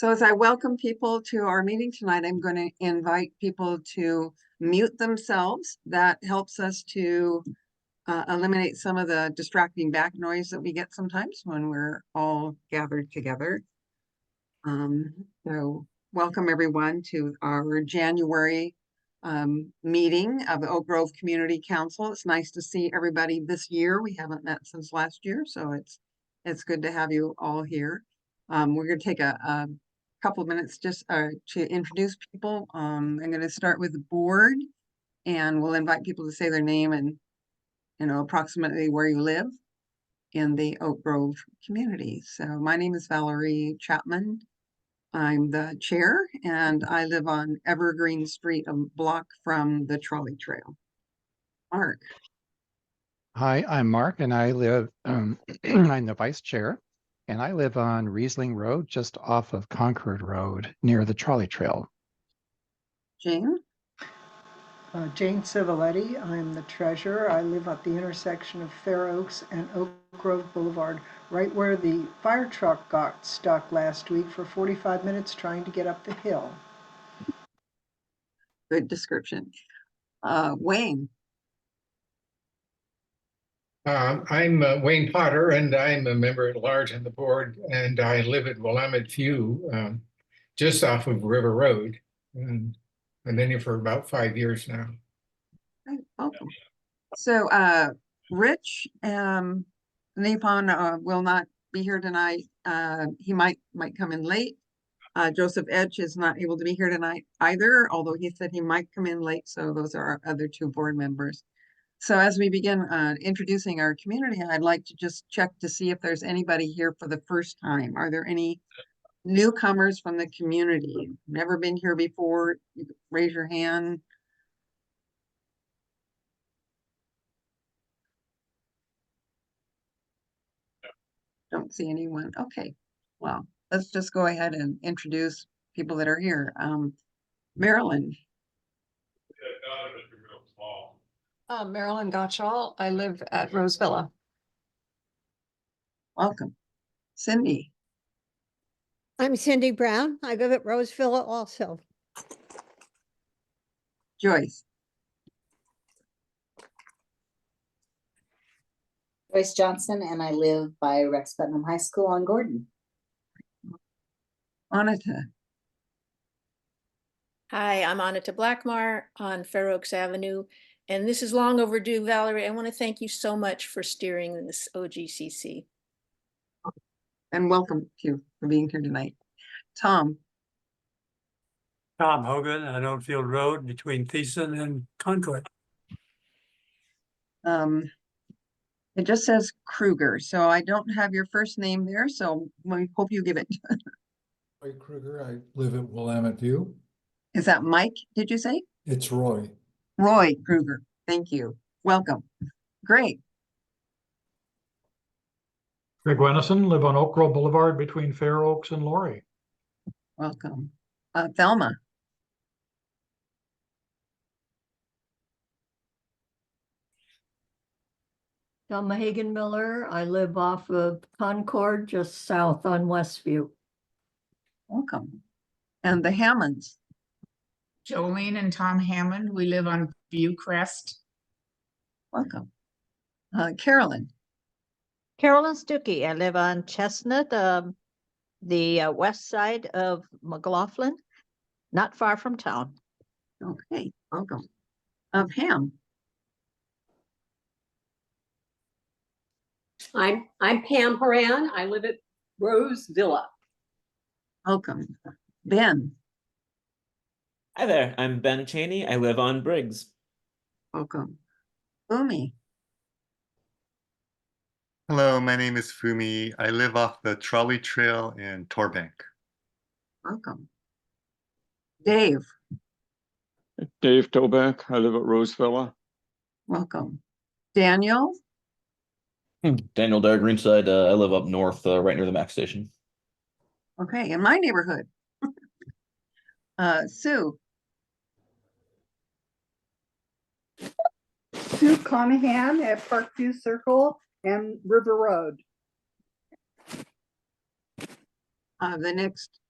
So as I welcome people to our meeting tonight, I'm going to invite people to mute themselves. That helps us to eliminate some of the distracting back noise that we get sometimes when we're all gathered together. So welcome everyone to our January meeting of the Oak Grove Community Council. It's nice to see everybody this year. We haven't met since last year, so it's good to have you all here. We're going to take a couple of minutes just to introduce people. I'm going to start with the board, and we'll invite people to say their name and approximately where you live in the Oak Grove community. So my name is Valerie Chapman. I'm the chair, and I live on Evergreen Street, a block from the trolley trail. Mark. Hi, I'm Mark, and I live, I'm the vice chair, and I live on Riesling Road, just off of Concord Road, near the trolley trail. Jane. Jane Civiletti. I'm the treasurer. I live at the intersection of Fair Oaks and Oak Grove Boulevard, right where the fire truck got stuck last week for 45 minutes trying to get up the hill. Good description. Wayne. I'm Wayne Potter, and I'm a member at large on the board, and I live at Willamette View, just off of River Road. And I've been here for about 5 years now. Welcome. So Rich Napon will not be here tonight. He might come in late. Joseph Edge is not able to be here tonight either, although he said he might come in late. So those are our other two board members. So as we begin introducing our community, I'd like to just check to see if there's anybody here for the first time. Are there any newcomers from the community? Never been here before? You can raise your hand. Don't see anyone. Okay, well, let's just go ahead and introduce people that are here. Marilyn. Marilyn Gottschall. I live at Rose Villa. Welcome. Cindy. I'm Cindy Brown. I live at Rose Villa also. Joyce. Joyce Johnson, and I live by Rex Putnam High School on Gordon. Anita. Hi, I'm Anita Blackmar on Fair Oaks Avenue, and this is long overdue, Valerie. I want to thank you so much for steering this OGCC. And welcome to you for being here tonight. Tom. Tom Hogan on Oldfield Road between Thiessen and Concord. It just says Kruger, so I don't have your first name there, so I hope you give it. Roy Kruger. I live at Willamette View. Is that Mike, did you say? It's Roy. Roy Kruger. Thank you. Welcome. Great. Greg Wennison, live on Oak Grove Boulevard between Fair Oaks and Laurie. Welcome. Thelma. Thelma Hagen Miller. I live off of Concord, just south on Westview. Welcome. And the Hammonds. Jolene and Tom Hammond. We live on Viewcrest. Welcome. Carolyn. Carolyn Stuckey. I live on Chestnut, the west side of McLaughlin, not far from town. Okay, welcome. Pam. I'm Pam Horan. I live at Rose Villa. Welcome. Ben. Hi there, I'm Ben Cheney. I live on Briggs. Welcome. Fumi. Hello, my name is Fumi. I live off the trolley trail in Torbank. Welcome. Dave. Dave Toback. I live at Rose Villa. Welcome. Daniel. Daniel Dyer Greenside. I live up north, right near the Mac station. Okay, in my neighborhood. Sue. Sue Conahan at Parkview Circle and River Road. The next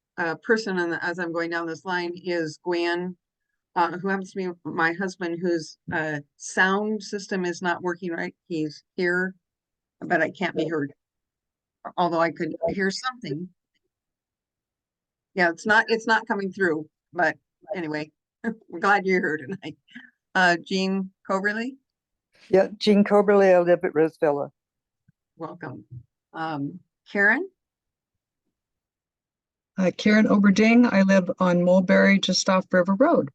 person, and as I'm going down this line, is Gwen, who happens to be my husband, whose sound system is not working right. He's here, but I can't be heard. Although I could hear something. Yeah, it's not coming through, but anyway, we're glad you're here tonight. Jean Coberly, Yeah, Jean Coberly, I live at Rose Villa. welcome. Karen, Karen Oberding, I live on Mulberry, just off River Road.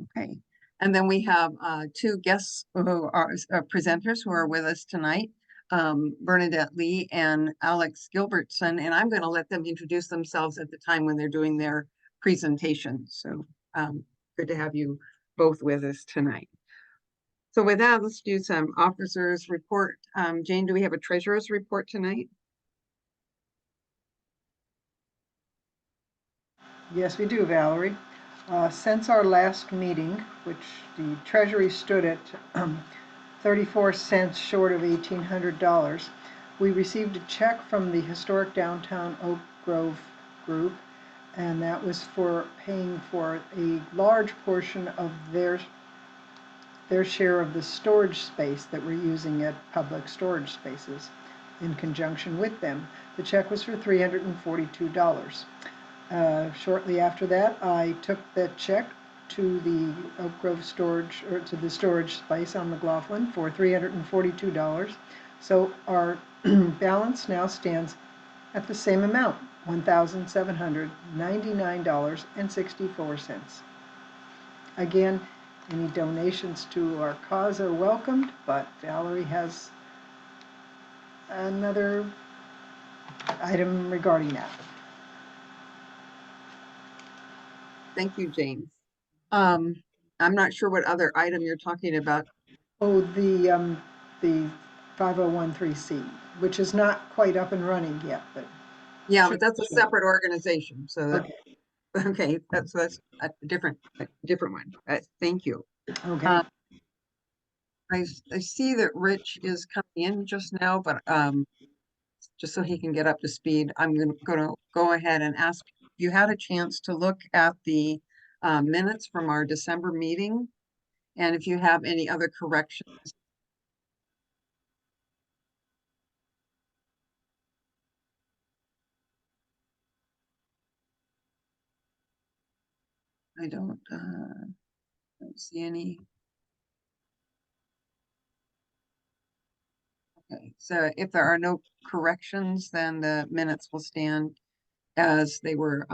okay. And then we have two guests who are presenters who are with us tonight, Bernadette Lee and Alex Gilbertson, and I'm going to let them introduce themselves at the time when they're doing their presentation. So good to have you both with us tonight. So with that, let's do some officers report. Jane, do we have a treasurer's report tonight? Yes, we do, Valerie. Since our last meeting, which the Treasury stood at 34 cents short of $1,800, we received a check from the Historic Downtown Oak Grove Group, and that was for paying for a large portion of their share of the storage space that we're using at public storage spaces in conjunction with them. The check was for $342. Shortly after that, I took that check to the Oak Grove storage, or to the storage space on McLaughlin for $342. So our balance now stands at the same amount, $1,799.64. Again, any donations to our cause are welcomed, but Valerie has another item regarding that. Thank you, Jane. I'm not sure what other item you're talking about. Oh, the 5013C, which is not quite up and running yet, but Yeah, but that's a separate organization. So that, okay, that's a different one. Thank you. Okay. I see that Rich is coming in just now, but just so he can get up to speed, I'm gonna go ahead and ask if you had a chance to look at the minutes from our December meeting, and if you have any other corrections. I don't see any. Okay, so if there are no corrections, then the minutes will stand as they were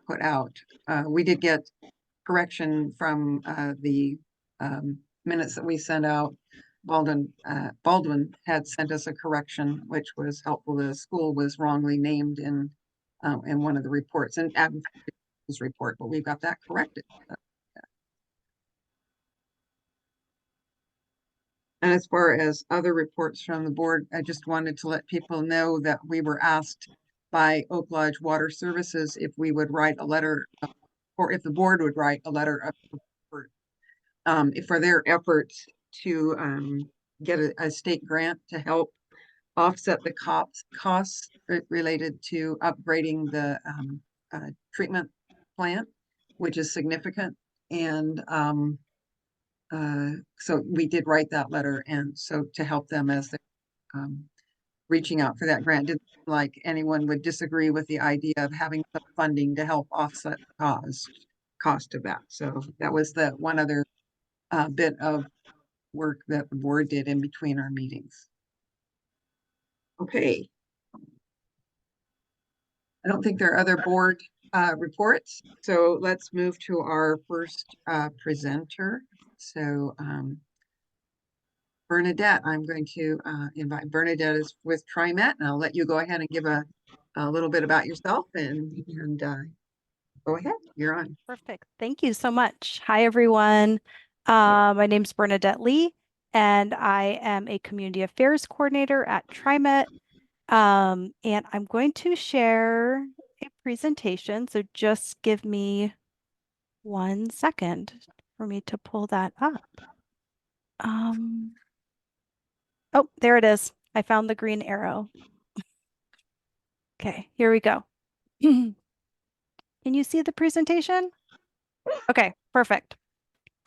put out. We did get correction from the minutes that we sent out. Baldwin had sent us a correction, which was helpful. The school was wrongly named in one of the reports, and his report, but we've got that corrected. And as far as other reports from the board, I just wanted to let people know that we were asked by Oak Lodge Water Services if we would write a letter, or if the board would write a letter of support for their efforts to get a state grant to help offset the costs related to upgrading the treatment plant, which is significant. And so we did write that letter, and so to help them as they're reaching out for that grant. Didn't seem like anyone would disagree with the idea of having some funding to help offset the cost of that. So that was the one other bit of work that the board did in between our meetings. Okay. I don't think there are other board reports, so let's move to our first presenter. So Bernadette, I'm going to invite Bernadette is with TriMet, and I'll let you go ahead and give a little bit about yourself and go ahead, you're on. Perfect. Thank you so much. Hi, everyone. My name is Bernadette Lee, and I am a community affairs coordinator at TriMet. And I'm going to share a presentation. So just give me 1 second for me to pull that up. Oh, there it is. I found the green arrow. Okay, here we go. Can you see the presentation? Okay, perfect.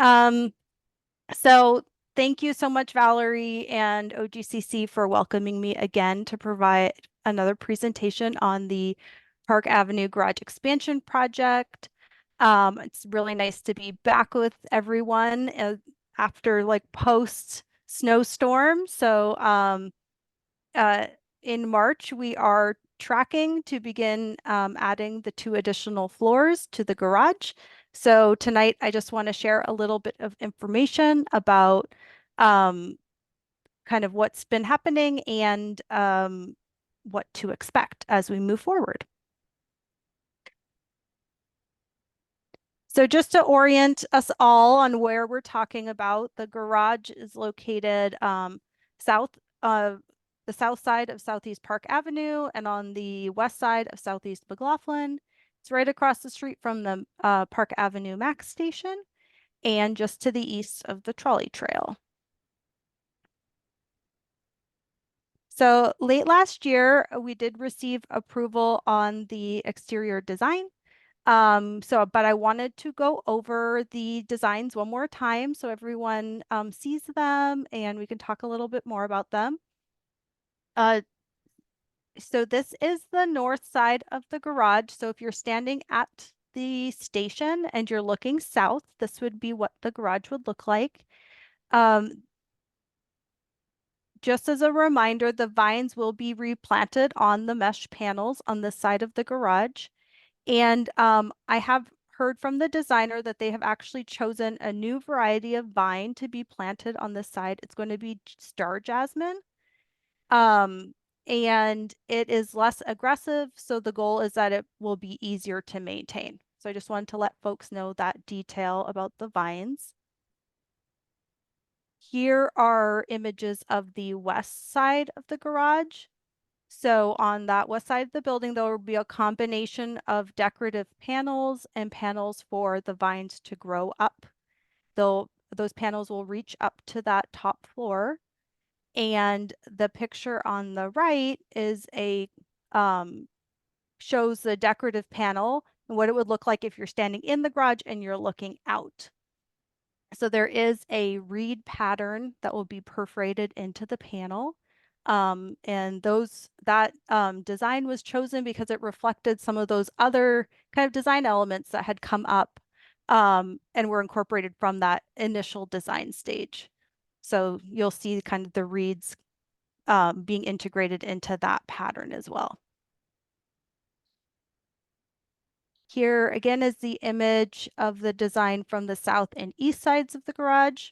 So thank you so much, Valerie and OGCC, for welcoming me again to provide another presentation on the Park Avenue Garage Expansion Project. It's really nice to be back with everyone after like post snowstorm. So in March, we are tracking to begin adding the 2 additional floors to the garage. So tonight, I just want to share a little bit of information about kind of what's been happening and what to expect as we move forward. So just to orient us all on where we're talking about, the garage is located south of the south side of Southeast Park Avenue and on the west side of Southeast McLaughlin. It's right across the street from the Park Avenue Max station and just to the east of the trolley trail. So late last year, we did receive approval on the exterior design. But I wanted to go over the designs one more time so everyone sees them and we can talk a little bit more about them. So this is the north side of the garage. So if you're standing at the station and you're looking south, this would be what the garage would look like. Just as a reminder, the vines will be replanted on the mesh panels on this side of the garage. And I have heard from the designer that they have actually chosen a new variety of vine to be planted on this side. It's going to be star jasmine. And it is less aggressive, so the goal is that it will be easier to maintain. So I just wanted to let folks know that detail about the vines. Here are images of the west side of the garage. So on that west side of the building, there will be a combination of decorative panels and panels for the vines to grow up. Those panels will reach up to that top floor. And the picture on the right is shows the decorative panel and what it would look like if you're standing in the garage and you're looking out. So there is a reed pattern that will be perforated into the panel. And that design was chosen because it reflected some of those other kind of design elements that had come up and were incorporated from that initial design stage. So you'll see kind of the reeds being integrated into that pattern as well. Here again is the image of the design from the south and east sides of the garage.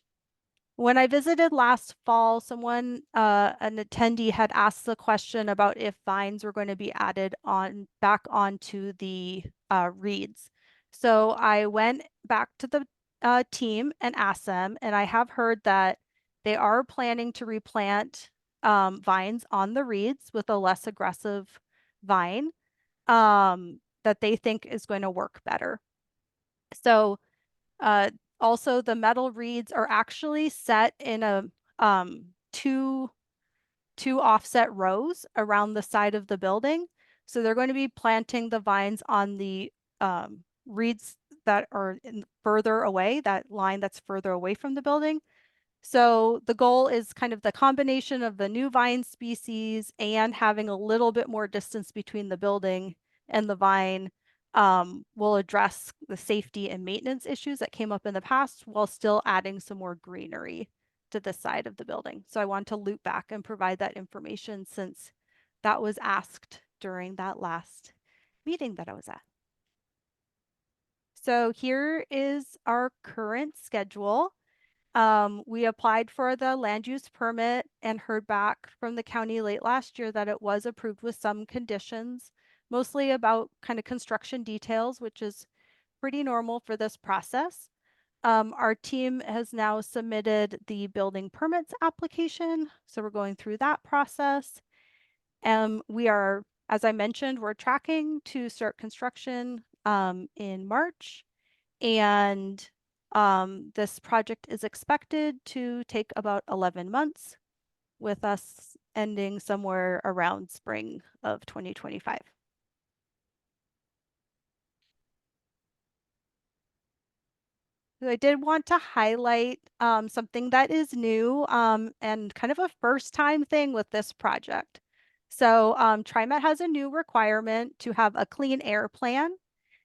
When I visited last fall, an attendee had asked the question about if vines were going to be added back onto the reeds. So I went back to the team and asked them, and I have heard that they are planning to replant vines on the reeds with a less aggressive vine that they think is going to work better. So also the metal reeds are actually set in a two offset rows around the side of the building. So they're going to be planting the vines on the reeds that are further away, that line that's further away from the building. So the goal is kind of the combination of the new vine species and having a little bit more distance between the building and the vine will address the safety and maintenance issues that came up in the past while still adding some more greenery to the side of the building. So I want to loop back and provide that information since that was asked during that last meeting that I was at. So here is our current schedule. We applied for the land use permit and heard back from the county late last year that it was approved with some conditions, mostly about kind of construction details, which is pretty normal for this process. Our team has now submitted the building permits application, so we're going through that process. We are, as I mentioned, we're tracking to start construction in March. And this project is expected to take about 11 months, with us ending somewhere around spring of 2025. So I did want to highlight something that is new and kind of a first time thing with this project. So TriMet has a new requirement to have a clean air plan,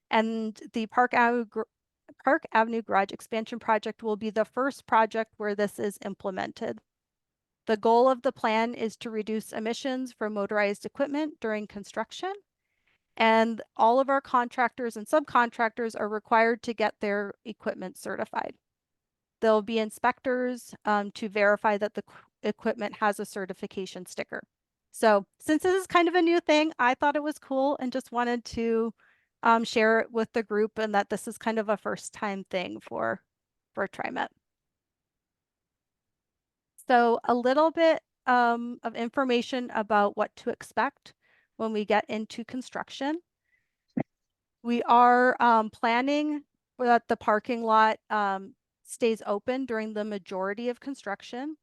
and the Park Avenue Garage Expansion Project will be the first project where this is implemented. The goal of the plan is to reduce emissions from motorized equipment during construction. And all of our contractors and subcontractors are required to get their equipment certified. There'll be inspectors to verify that the equipment has a certification sticker. So since this is kind of a new thing, I thought it was cool and just wanted to share it with the group, and that this is kind of a first time thing for TriMet. So a little bit of information about what to expect when we get into construction. We are planning that the parking lot stays open during the majority of construction.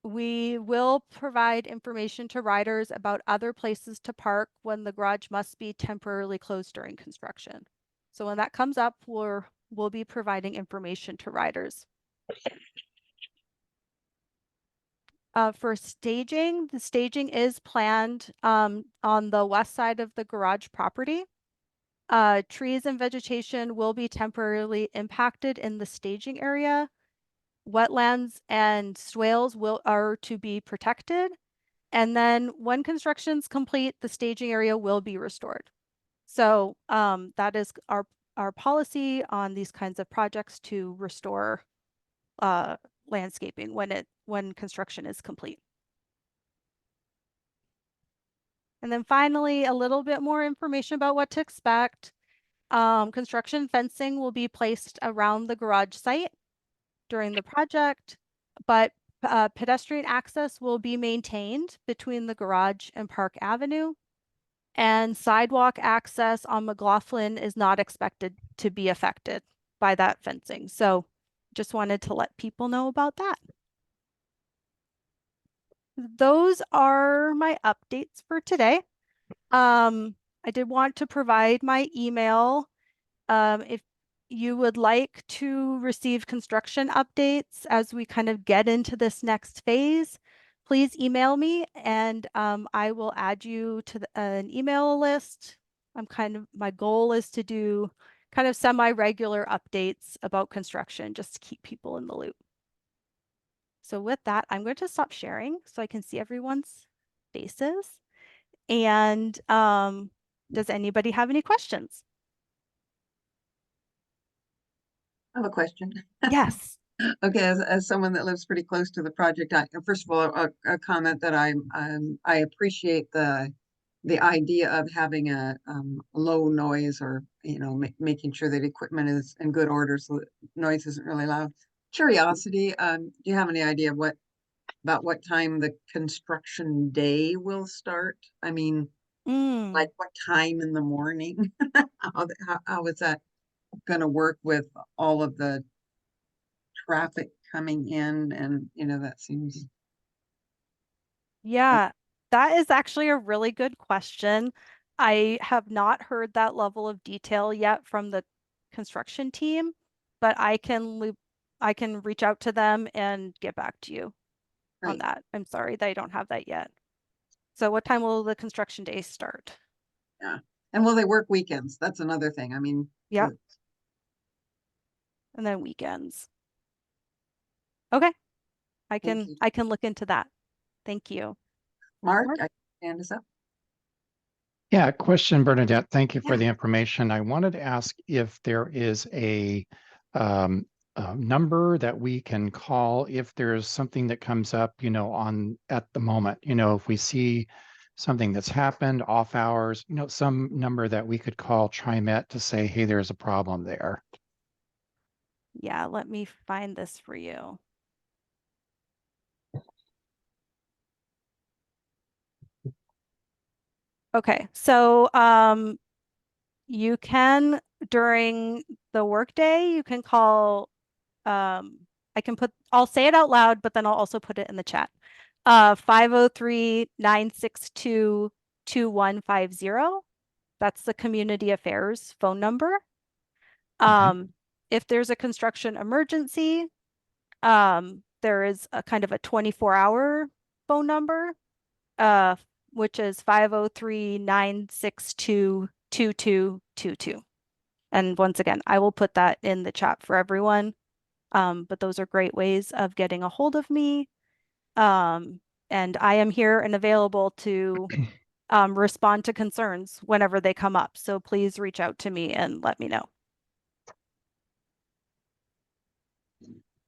We will provide information to riders about other places to park when the garage must be temporarily closed during construction. So when that comes up, we'll be providing information to riders. For staging, the staging is planned on the west side of the garage property. Trees and vegetation will be temporarily impacted in the staging area. Wetlands and swales are to be protected. And then when construction's complete, the staging area will be restored. So that is our policy on these kinds of projects, to restore landscaping when construction is complete. And then finally, a little bit more information about what to expect. Construction fencing will be placed around the garage site during the project, but pedestrian access will be maintained between the garage and Park Avenue. And sidewalk access on McLaughlin is not expected to be affected by that fencing. So just wanted to let people know about that. Those are my updates for today. I did want to provide my email. If you would like to receive construction updates as we kind of get into this next phase, please email me, and I will add you to an email list. My goal is to do kind of semi-regular updates about construction, just to keep people in the loop. So with that, I'm going to stop sharing so I can see everyone's faces. And does anybody have any questions? I have a question. Yes. Okay, as someone that lives pretty close to the project, first of all, a comment that I appreciate the idea of having a low noise, or making sure that equipment is in good order so that noise isn't really loud. Curiosity, do you have any idea about what time the construction day will start? I mean, like what time in the morning? How is that going to work with all of the traffic coming in? And that seems Yeah, that is actually a really good question. I have not heard that level of detail yet from the construction team, but I can reach out to them and get back to you on that. I'm sorry that I don't have that yet. So what time will the construction day start? Yeah. And will they work weekends? That's another thing. I mean, yeah. And then weekends. Okay. I can look into that. Thank you. Mark, hand us up. Yeah, question, Bernadette. Thank you for the information. I wanted to ask if there is a number that we can call if there's something that comes up, at the moment, if we see something that's happened off hours, some number that we could call TriMet to say, hey, there's a problem there. Yeah, let me find this for you. Okay, so you can, during the workday, you can call, I'll say it out loud, but then I'll also put it in the chat. 503-962-2150. That's the community affairs phone number. if there's a construction emergency, there is a kind of a 24-hour phone number, which is 503-962-2222. And once again, I will put that in the chat for everyone. But those are great ways of getting a hold of me. And I am here and available to respond to concerns whenever they come up. So please reach out to me and let me know.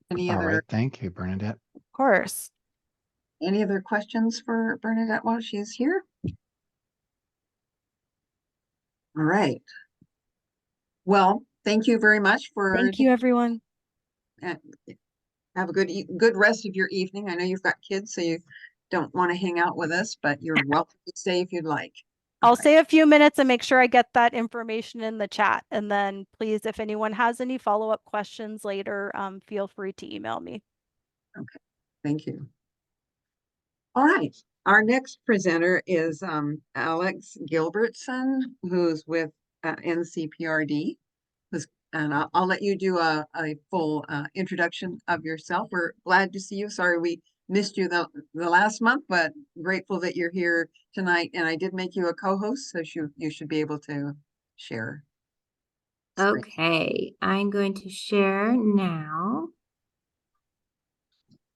Any All other, right, thank you, Bernadette. Of course. any other questions for Bernadette while she's here? All right. Well, thank you very much for. Thank you, everyone. Have a good rest of your evening. I know you've got kids, so you don't want to hang out with us, but you're welcome to stay if you'd like. I'll say a few minutes and make sure I get that information in the chat. And then please, if anyone has any follow-up questions later, feel free to email me. Okay, thank you. All right, our next presenter is Alex Gilbertson, who's with NCPRD. And I'll let you do a full introduction of yourself. We're glad to see you. Sorry we missed you the last month, but grateful that you're here tonight. And I did make you a co-host, so you should be able to share. Okay, I'm going to share now.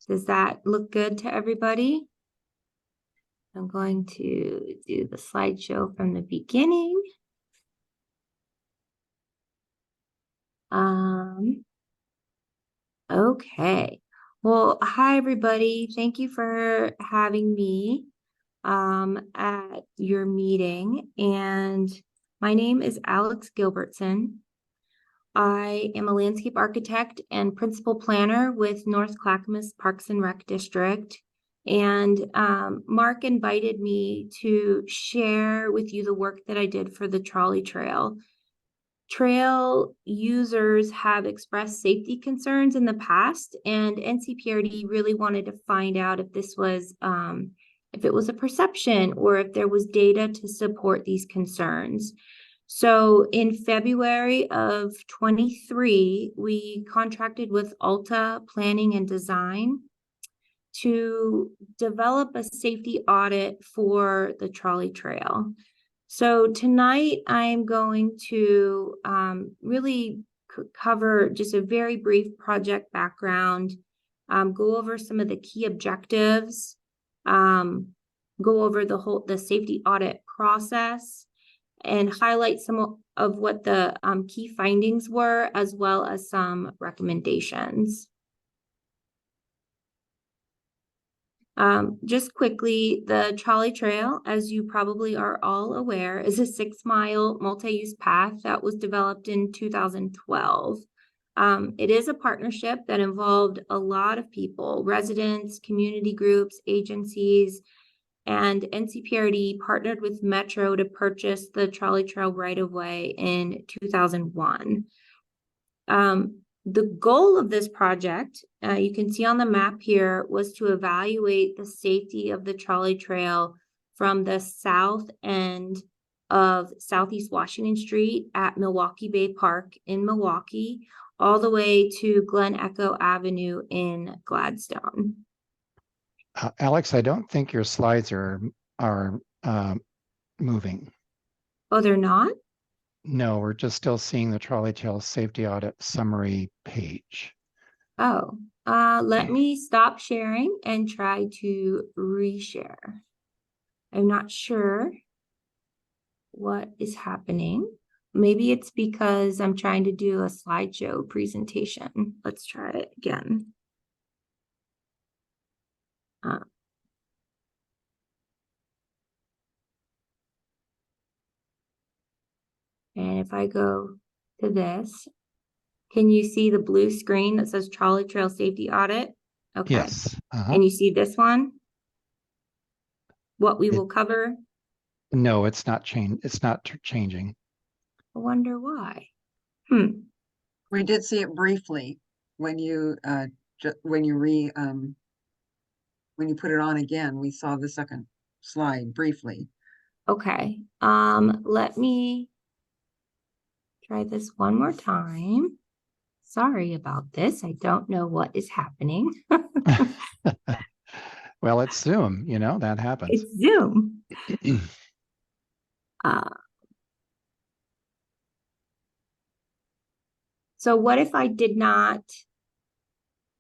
Does that look good to everybody? I'm going to do the slideshow from the beginning. Okay. Well, hi everybody. Thank you for having me at your meeting. And my name is Alex Gilbertson. I am a landscape architect and principal planner with North Clackamas Parks and Rec District. And Mark invited me to share with you the work that I did for the trolley trail. Trail users have expressed safety concerns in the past, and NCPRD really wanted to find out if this was, if it was a perception or if there was data to support these concerns. So in February of 23, we contracted with Alta Planning and Design to develop a safety audit for the trolley trail. So tonight I'm going to really cover just a very brief project background, go over some of the key objectives, go over the safety audit process, and highlight some of what the key findings were, as well as some recommendations. Just quickly, the trolley trail, as you probably are all aware, is a 6-mile multi-use path that was developed in 2012. It is a partnership that involved a lot of people, residents, community groups, agencies, and NCPRD partnered with Metro to purchase the trolley trail right-of-way in 2001. The goal of this project, you can see on the map here, was to evaluate the safety of the trolley trail from the south end of Southeast Washington Street at Milwaukee Bay Park in Milwaukee, all the way to Glen Echo Avenue in Gladstone. Alex, I don't think your slides are moving. Oh, they're not? No, we're just still seeing the trolley trail safety audit summary page. Oh, let me stop sharing and try to reshare. I'm not sure what is happening. Maybe it's because I'm trying to do a slideshow presentation. Let's try it again. And if I go to this, can you see the blue screen that says trolley trail safety audit? Okay. Yes. Can you see this one? What we will cover? No, it's not changing. I wonder why. We did see it briefly when you when you put it on again. We saw the second slide briefly. Okay. Let me try this one more time. Sorry about this. I don't know what is happening. Well, it's Zoom, that happens. It's Zoom. So what if I did not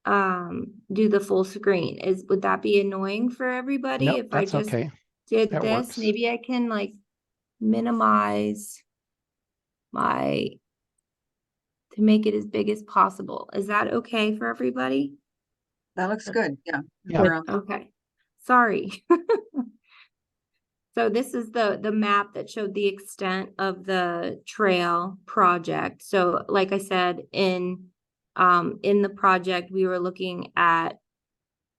do the full screen? Would that be annoying for everybody Nope, if I that's just okay. did That this? works. Maybe I can like minimize to make it as big as possible. Is that okay for everybody? That looks good. Yeah. Yeah. We're on- Okay. Sorry. So this is the map that showed the extent of the trail project. So like I said, in the project, we were looking at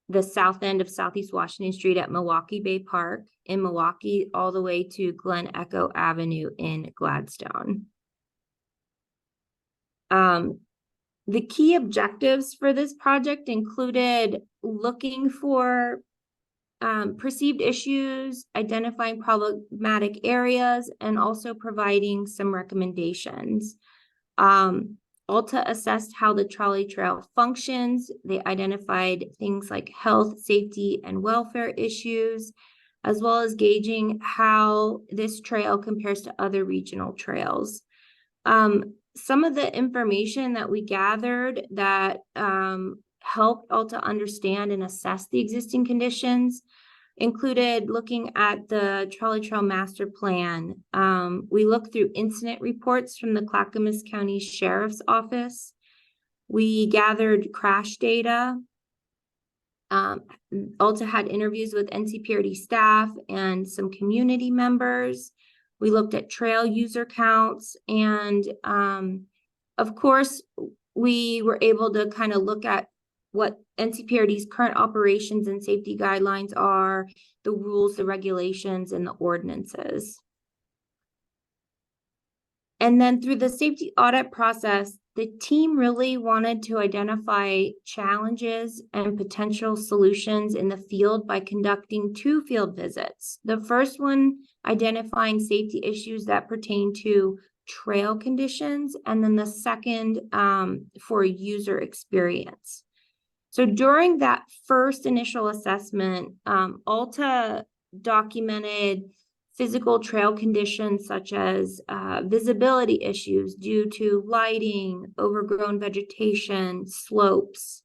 the south end of Southeast Washington Street at Milwaukee Bay Park in Milwaukee, all the way to Glen Echo Avenue in Gladstone. The key objectives for this project included looking for perceived issues, identifying problematic areas, and also providing some recommendations. Alta assessed how the trolley trail functions. They identified things like health, safety, and welfare issues, as well as gauging how this trail compares to other regional trails. Some of the information that we gathered that helped Alta understand and assess the existing conditions included looking at the trolley trail master plan. We looked through incident reports from the Clackamas County Sheriff's Office. We gathered crash data. Alta had interviews with NCPRD staff and some community members. We looked at trail user counts, and of course, we were able to kind of look at what NCPRD's current operations and safety guidelines are, the rules, the regulations, and the ordinances. And then through the safety audit process, the team really wanted to identify challenges and potential solutions in the field by conducting 2 field visits. The first one, identifying safety issues that pertain to trail conditions, and then the second for user experience. So during that first initial assessment, Alta documented physical trail conditions such as visibility issues due to lighting, overgrown vegetation, slopes.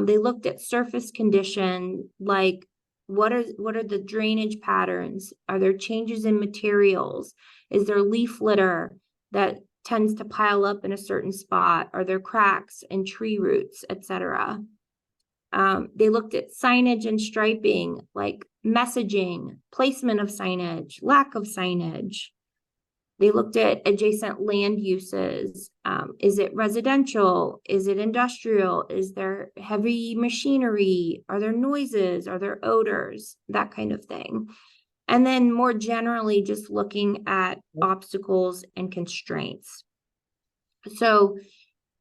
They looked at surface condition, like what are the drainage patterns? Are there changes in materials? Is there leaf litter that tends to pile up in a certain spot? Are there cracks in tree roots, etc.? They looked at signage and striping, like messaging, placement of signage, lack of signage. They looked at adjacent land uses. Is it residential? Is it industrial? Is there heavy machinery? Are there noises? Are there odors? That kind of thing. And then more generally, just looking at obstacles and constraints. So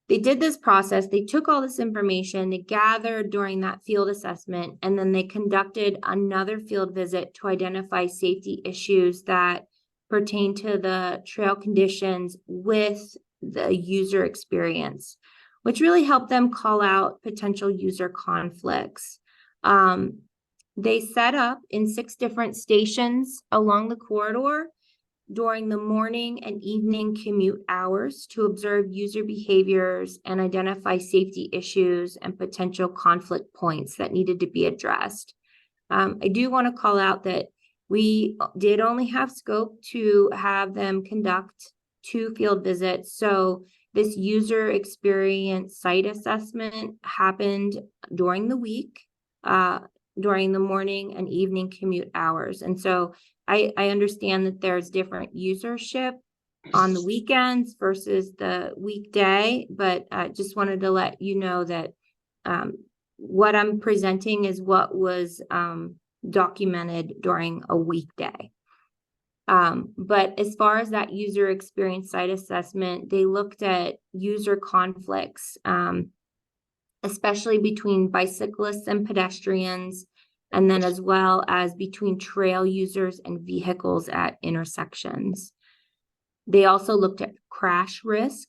they did this process, they took all this information, they gathered during that field assessment, and then they conducted another field visit to identify safety issues that pertain to the trail conditions with the user experience, which really helped them call out potential user conflicts. They set up in 6 different stations along the corridor during the morning and evening commute hours to observe user behaviors and identify safety issues and potential conflict points that needed to be addressed. I do want to call out that we did only have scope to have them conduct 2 field visits. So this user experience site assessment happened during the week, during the morning and evening commute hours. And so I understand that there's different usership on the weekends versus the weekday, but I just wanted to let you know that what I'm presenting is what was documented during a weekday. But as far as that user experience site assessment, they looked at user conflicts, especially between bicyclists and pedestrians, and then as well as between trail users and vehicles at intersections. They also looked at crash risk.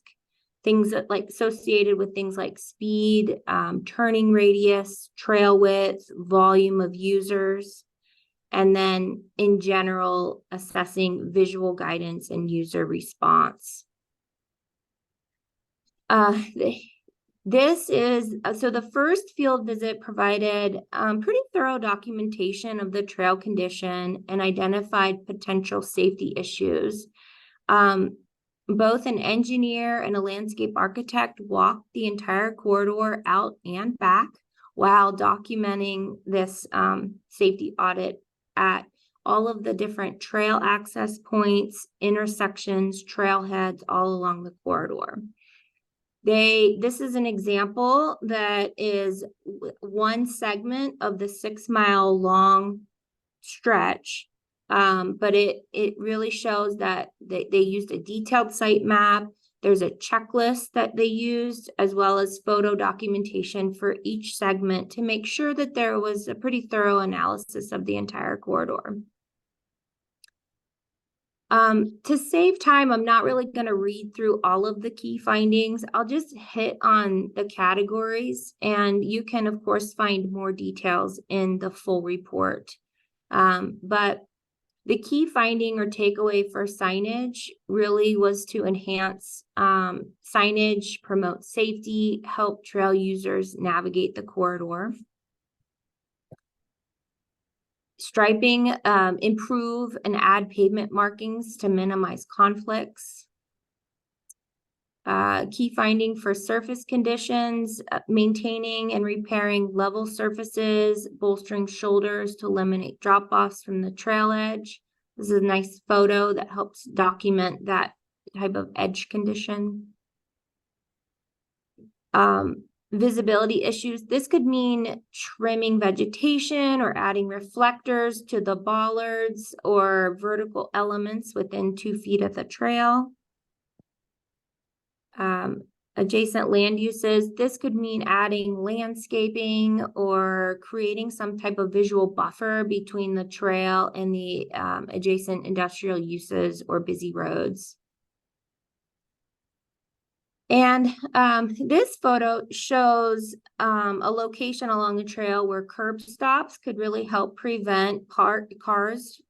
things that like associated with things like speed, turning radius, trail width, volume of users, and then in general, assessing visual guidance and user response. This is, so the first field visit provided pretty thorough documentation of the trail condition and identified potential safety issues. Both an engineer and a landscape architect walked the entire corridor out and back while documenting this safety audit at all of the different trail access points, intersections, trailheads all along the corridor. This is an example that is one segment of the 6 mile long stretch. But it really shows that they used a detailed site map. There's a checklist that they used, as well as photo documentation for each segment to make sure that there was a pretty thorough analysis of the entire corridor. To save time, I'm not really going to read through all of the key findings. I'll just hit on the categories, and you can, of course, find more details in the full report. But the key finding or takeaway for signage really was to enhance signage, promote safety, help trail users navigate the corridor. Striping, improve and add pavement markings to minimize conflicts. Key finding for surface conditions, maintaining and repairing level surfaces, bolstering shoulders to eliminate drop-offs from the trail edge. This is a nice photo that helps document that type of edge condition. Visibility issues. This could mean trimming vegetation or adding reflectors to the bollards or vertical elements within 2 feet of the trail. Adjacent land uses. This could mean adding landscaping or creating some type of visual buffer between the trail and the adjacent industrial uses or busy roads. And this photo shows a location along the trail where curb stops could really help prevent parked cars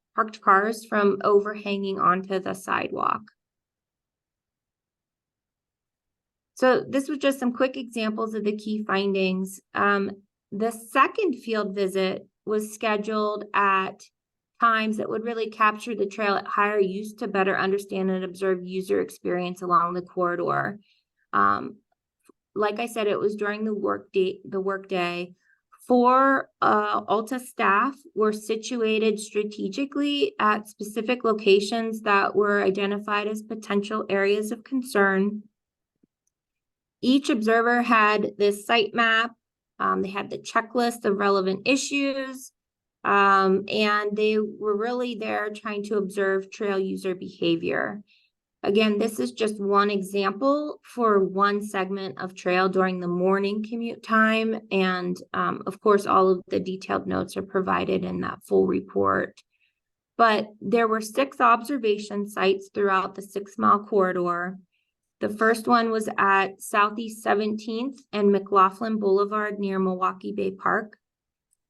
from overhanging onto the sidewalk. So this was just some quick examples of the key findings. The second field visit was scheduled at times that would really capture the trail at higher use to better understand and observe user experience along the corridor. Like I said, it was during the workday. 4 Alta staff were situated strategically at specific locations that were identified as potential areas of concern. Each observer had this site map. They had the checklist of relevant issues, and they were really there trying to observe trail user behavior. Again, this is just one example for one segment of trail during the morning commute time. And of course, all of the detailed notes are provided in that full report. But there were 6 observation sites throughout the 6 mile corridor. The first one was at Southeast 17th and McLaughlin Boulevard near Milwaukee Bay Park.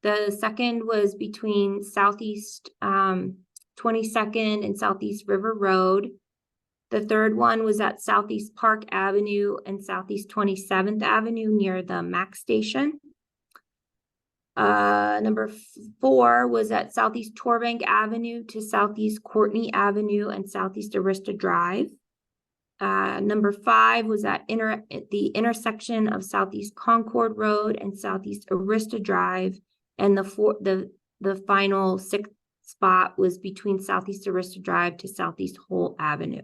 The second was between Southeast 22nd and Southeast River Road. The third one was at Southeast Park Avenue and Southeast 27th Avenue near the MAX station. Number 4 was at Southeast Torbank Avenue to Southeast Courtney Avenue and Southeast Arista Drive. Number 5 was at the intersection of Southeast Concord Road and Southeast Arista Drive. And the final 6th spot was between Southeast Arista Drive to Southeast Whole Avenue.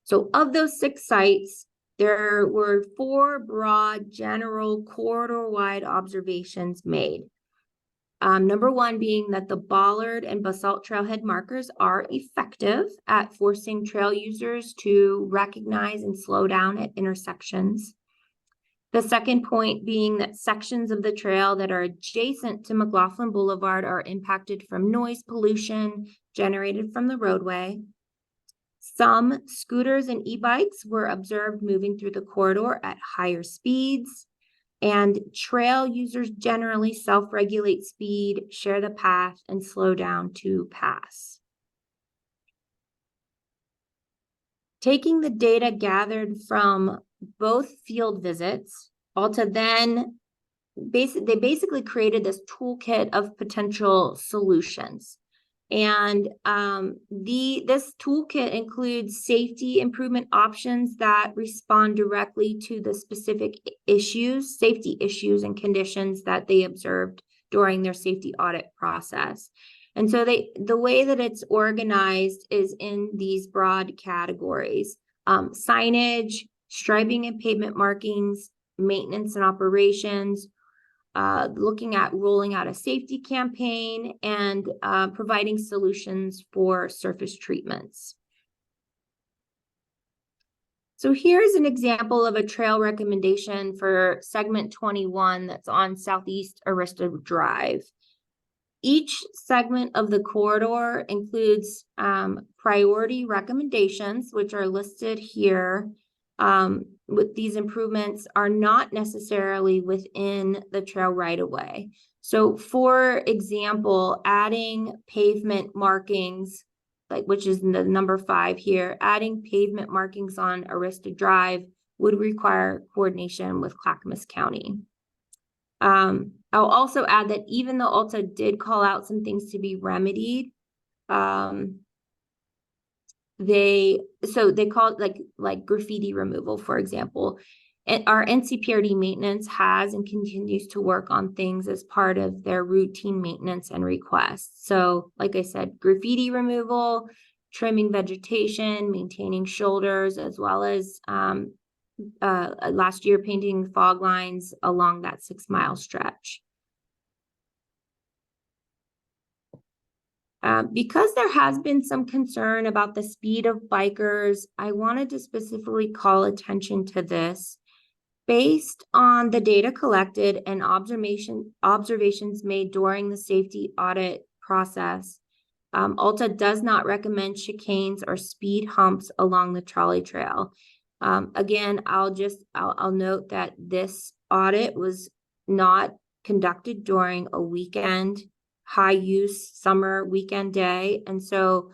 So of those 6 sites, there were 4 broad general corridor-wide observations made. Number 1 being that the bollard and basalt trailhead markers are effective at forcing trail users to recognize and slow down at intersections. The second point being that sections of the trail that are adjacent to McLaughlin Boulevard are impacted from noise pollution generated from the roadway. Some scooters and e-bikes were observed moving through the corridor at higher speeds, and trail users generally self-regulate speed, share the path, and slow down to pass. Taking the data gathered from both field visits, Alta then they basically created this toolkit of potential solutions. And this toolkit includes safety improvement options that respond directly to the specific safety issues and conditions that they observed during their safety audit process. And so the way that it's organized is in these broad categories: signage, striping and pavement markings, maintenance and operations, looking at rolling out a safety campaign, and providing solutions for surface treatments. So here's an example of a trail recommendation for segment 21 that's on Southeast Arista Drive. Each segment of the corridor includes priority recommendations, which are listed here. With these improvements are not necessarily within the trail right of way. So for example, adding pavement markings, which is the number 5 here, adding pavement markings on Arista Drive would require coordination with Clackamas County. I'll also add that even though Alta did call out some things to be remedied, they call it like graffiti removal, for example. And our NCPRD maintenance has and continues to work on things as part of their routine maintenance and requests. So like I said, graffiti removal, trimming vegetation, maintaining shoulders, as well as last year painting fog lines along that 6-mile stretch. Because there has been some concern about the speed of bikers, I wanted to specifically call attention to this. Based on the data collected and observations made during the safety audit process, Alta does not recommend chicanes or speed humps along the trolley trail. Again, I'll note that this audit was not conducted during a weekend, high use summer weekend day. And so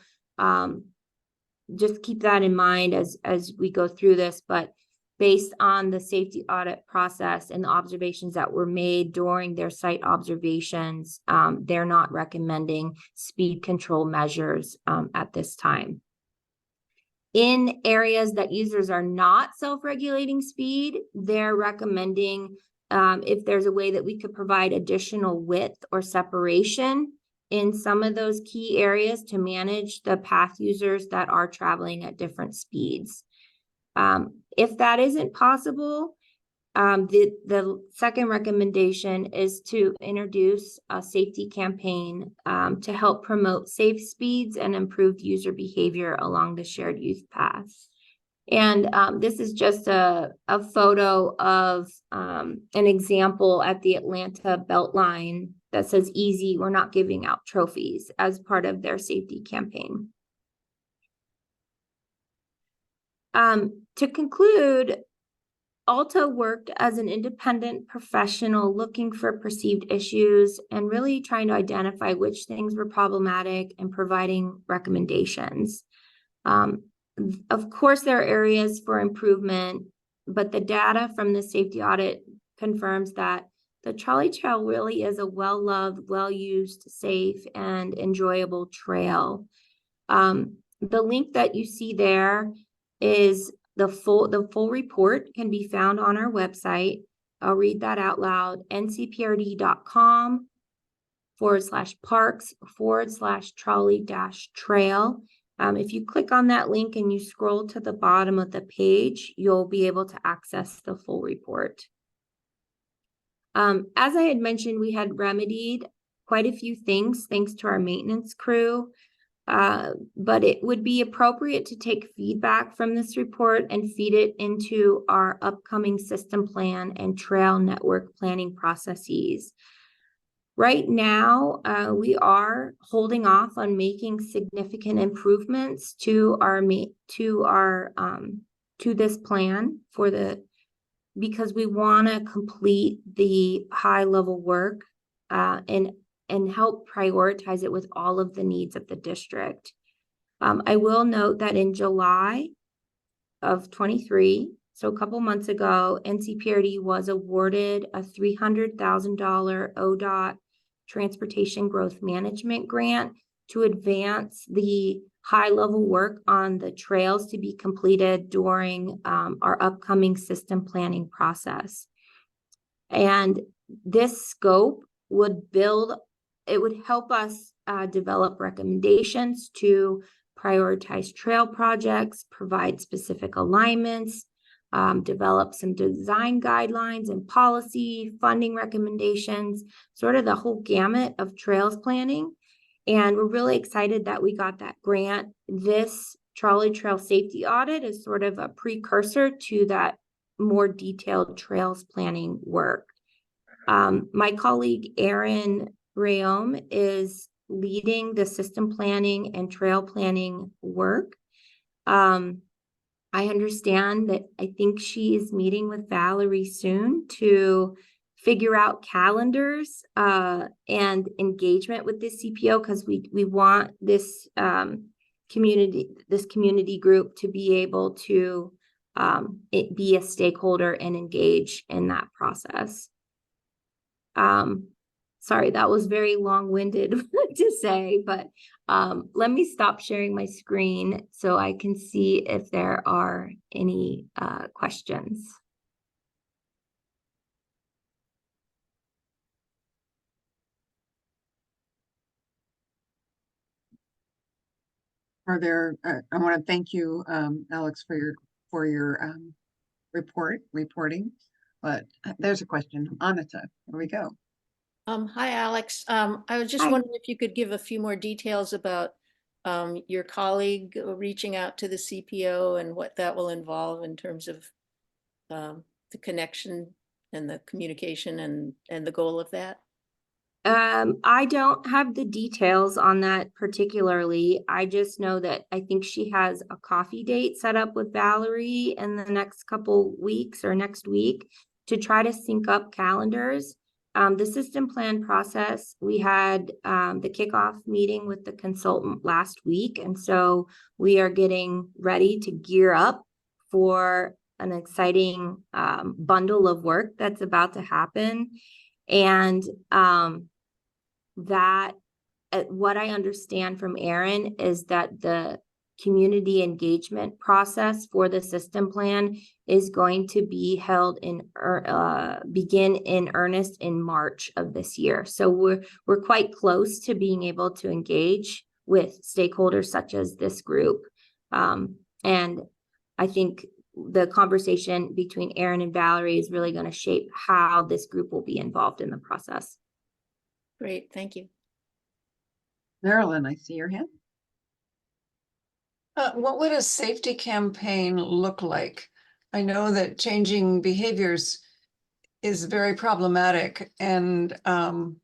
just keep that in mind as we go through this. But based on the safety audit process and the observations that were made during their site observations, they're not recommending speed control measures at this time. In areas that users are not self-regulating speed, they're recommending if there's a way that we could provide additional width or separation in some of those key areas to manage the path users that are traveling at different speeds. If that isn't possible, the second recommendation is to introduce a safety campaign to help promote safe speeds and improved user behavior along the shared use path. And this is just a photo of an example at the Atlanta Beltline that says "Easy, we're not giving out trophies" as part of their safety campaign. To conclude, Alta worked as an independent professional looking for perceived issues and really trying to identify which things were problematic and providing recommendations. Of course, there are areas for improvement, but the data from the safety audit confirms that the trolley trail really is a well-loved, well-used, safe, and enjoyable trail. The link that you see there is the full report can be found on our website. I'll read that out loud: ncprd.com/parks/trolley-trail. If you click on that link and you scroll to the bottom of the page, you'll be able to access the full report. As I had mentioned, we had remedied quite a few things thanks to our maintenance crew. But it would be appropriate to take feedback from this report and feed it into our upcoming system plan and trail network planning processes. Right now, we are holding off on making significant improvements to this plan because we want to complete the high level work and help prioritize it with all of the needs of the district. I will note that in July of 23, so a couple months ago, NCPRD was awarded a $300,000 ODOT Transportation Growth Management Grant to advance the high-level work on the trails to be completed during our upcoming system planning process. And this scope would help us develop recommendations to prioritize trail projects, provide specific alignments, develop some design guidelines and policy, funding recommendations, sort of the whole gamut of trails planning. And we're really excited that we got that grant. This trolley trail safety audit is sort of a precursor to that more detailed trails planning work. My colleague, Erin Rayom, is leading the system planning and trail planning work. I understand that I think she is meeting with Valerie soon to figure out calendars and engagement with this CPO, because we want this community group to be able to be a stakeholder and engage in that process. Sorry, that was very long-winded to say, but let me stop sharing my screen so I can see if there are any questions. Are there, I want to thank you, Alex, for your reporting, but there's a question. Anita, here we go. Hi, Alex. I was just Hi. wondering if you could give a few more details about your colleague reaching out to the CPO and what that will involve in terms of the connection and the communication and the goal of that. I don't have the details on that particularly. I just know that I think she has a coffee date set up with Valerie in the next couple weeks or next week to try to sync up calendars. The system plan process, we had the kickoff meeting with the consultant last week. And so we are getting ready to gear up for an exciting bundle of work that's about to happen. And that what I understand from Erin is that the community engagement process for the system plan is going to be held begin in earnest in March of this year. So we're quite close to being able to engage with stakeholders such as this group. And I think the conversation between Erin and Valerie is really going to shape how this group will be involved in the process. Great, thank you. Marilyn, I see your hand. What would a safety campaign look like? I know that changing behaviors is very problematic, and I'm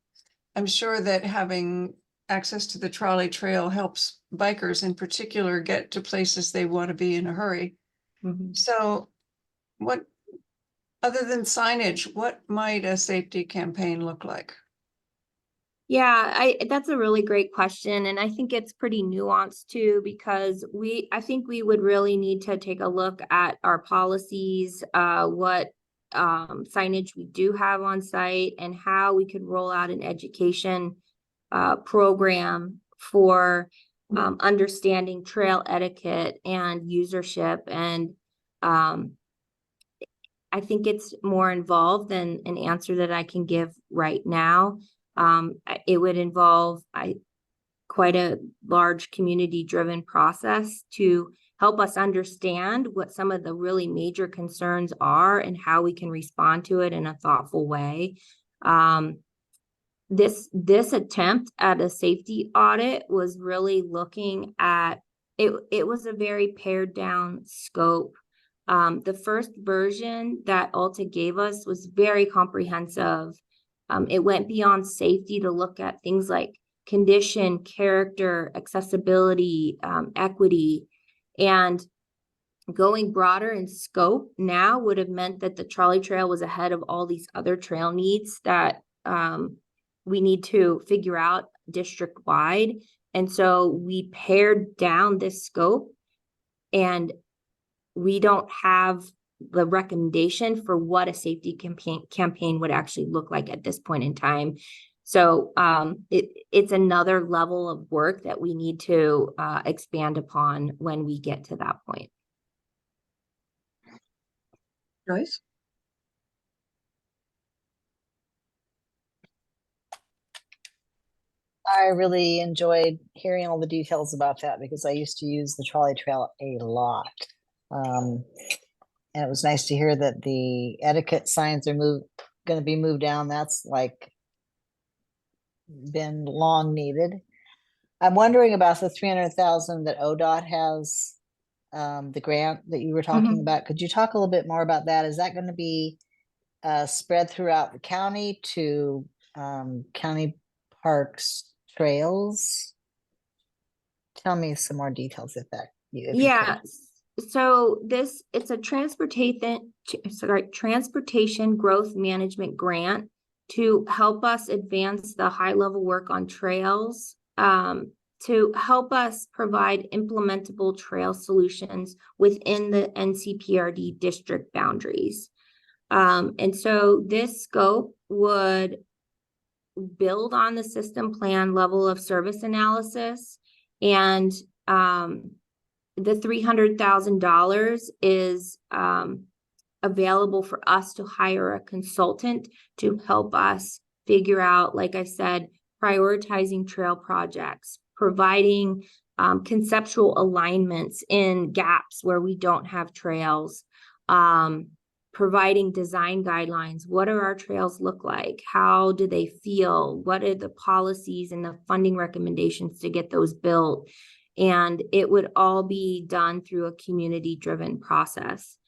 sure that having access to the trolley trail helps bikers in particular get to places they want to be in a hurry. Mm-hmm. So what, other than signage, what might a safety campaign look like? Yeah, that's a really great question. And I think it's pretty nuanced too, because I think we would really need to take a look at our policies, what signage we do have on site, and how we could roll out an education program for understanding trail etiquette and usership. And I think it's more involved than an answer that I can give right now. It would involve quite a large community-driven process to help us understand what some of the really major concerns are and how we can respond to it in a thoughtful way. This attempt at a safety audit was really looking at it. It was a very pared down scope. The first version that Alta gave us was very comprehensive. It went beyond safety to look at things like condition, character, accessibility, equity, and going broader in scope now would have meant that the trolley trail was ahead of all these other trail needs that we need to figure out district wide. And so we pared down this scope, and we don't have the recommendation for what a safety campaign would actually look like at this point in time. So it's another level of work that we need to expand upon when we get to that point. Joyce? I really enjoyed hearing all the details about that because I used to use the trolley trail a lot. And it was nice to hear that the etiquette signs are going to be moved down. That's like been long needed. I'm wondering about the 300,000 that ODOT has, the grant that you were talking about. Could you talk a little bit more about that? Is that going to be spread throughout the county to county parks, trails? Tell me some more details if you could. So it's a transportation growth management grant to help us advance the high level work on trails, to help us provide implementable trail solutions within the NCPRD district boundaries. And so this scope would build on the system plan level of service analysis, and the $300,000 is available for us to hire a consultant to help us figure out, like I said, prioritizing trail projects, providing conceptual alignments in gaps where we don't have trails, providing design guidelines. What do our trails look like? How do they feel? What are the policies and the funding recommendations to get those built? And it would all be done through a community-driven process.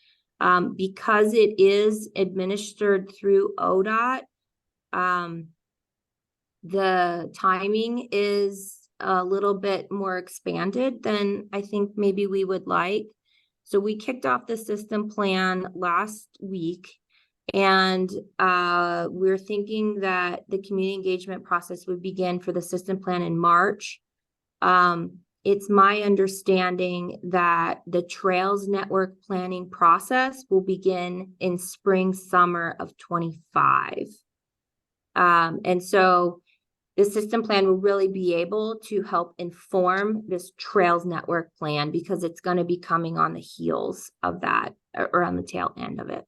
Because it is administered through ODOT, the timing is a little bit more expanded than I think maybe we would like. So we kicked off the system plan last week, and we're thinking that the community engagement process would begin for the system plan in March. It's my understanding that the Trails Network planning process will begin in spring, summer of 25. And so the system plan will really be able to help inform this Trails Network plan because it's going to be coming on the heels of that, or on the tail end of it.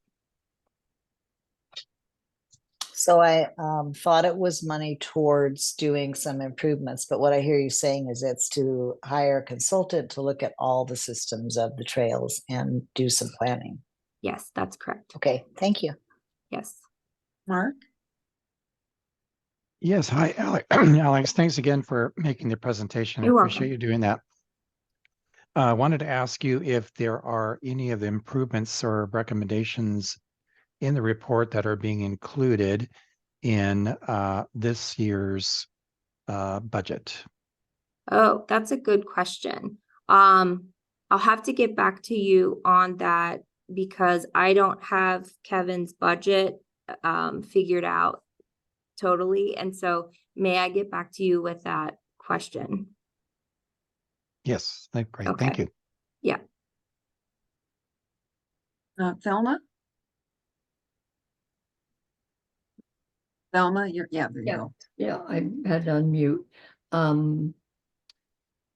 So I thought it was money towards doing some improvements, but what I hear you saying is it's to hire a consultant to look at all the systems of the trails and do some planning. Yes, that's correct. Okay, thank you. Yes. Mark? Yes, hi, Alex. Thanks again for making the presentation. I You're appreciate welcome. you doing that. I wanted to ask you if there are any of the improvements or recommendations in the report that are being included in this year's budget. Oh, that's a good question. I'll have to get back to you on that because I don't have Kevin's budget figured out totally. And so may I get back to you with that question? Yes, great. Okay. Thank you. Yeah. Thelma? Thelma, there you go. Yeah, I had to unmute.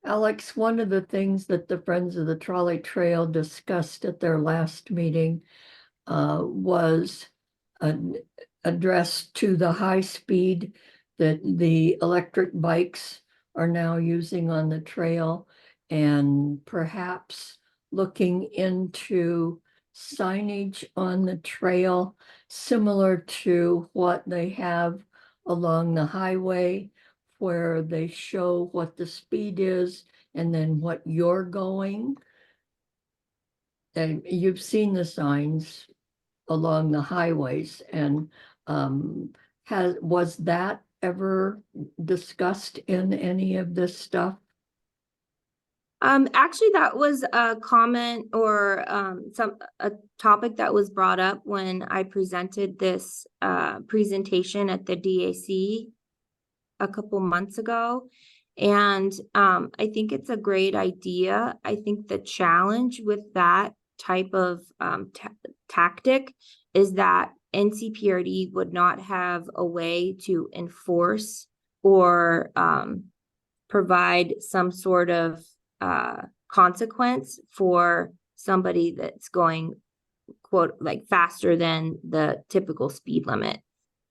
Alex, one of the things that the Friends of the Trolley Trail discussed at their last meeting was an address to the high speed that the electric bikes are now using on the trail, and perhaps looking into signage on the trail similar to what they have along the highway, where they show what the speed is and then what you're going. And you've seen the signs along the highways, and was that ever discussed in any of this stuff? Actually, that was a comment or a topic that was brought up when I presented this presentation at the DAC a couple months ago. And I think it's a great idea. I think the challenge with that type of tactic is that NCPRD would not have a way to enforce or provide some sort of consequence for somebody that's going, quote, like faster than the typical speed limit.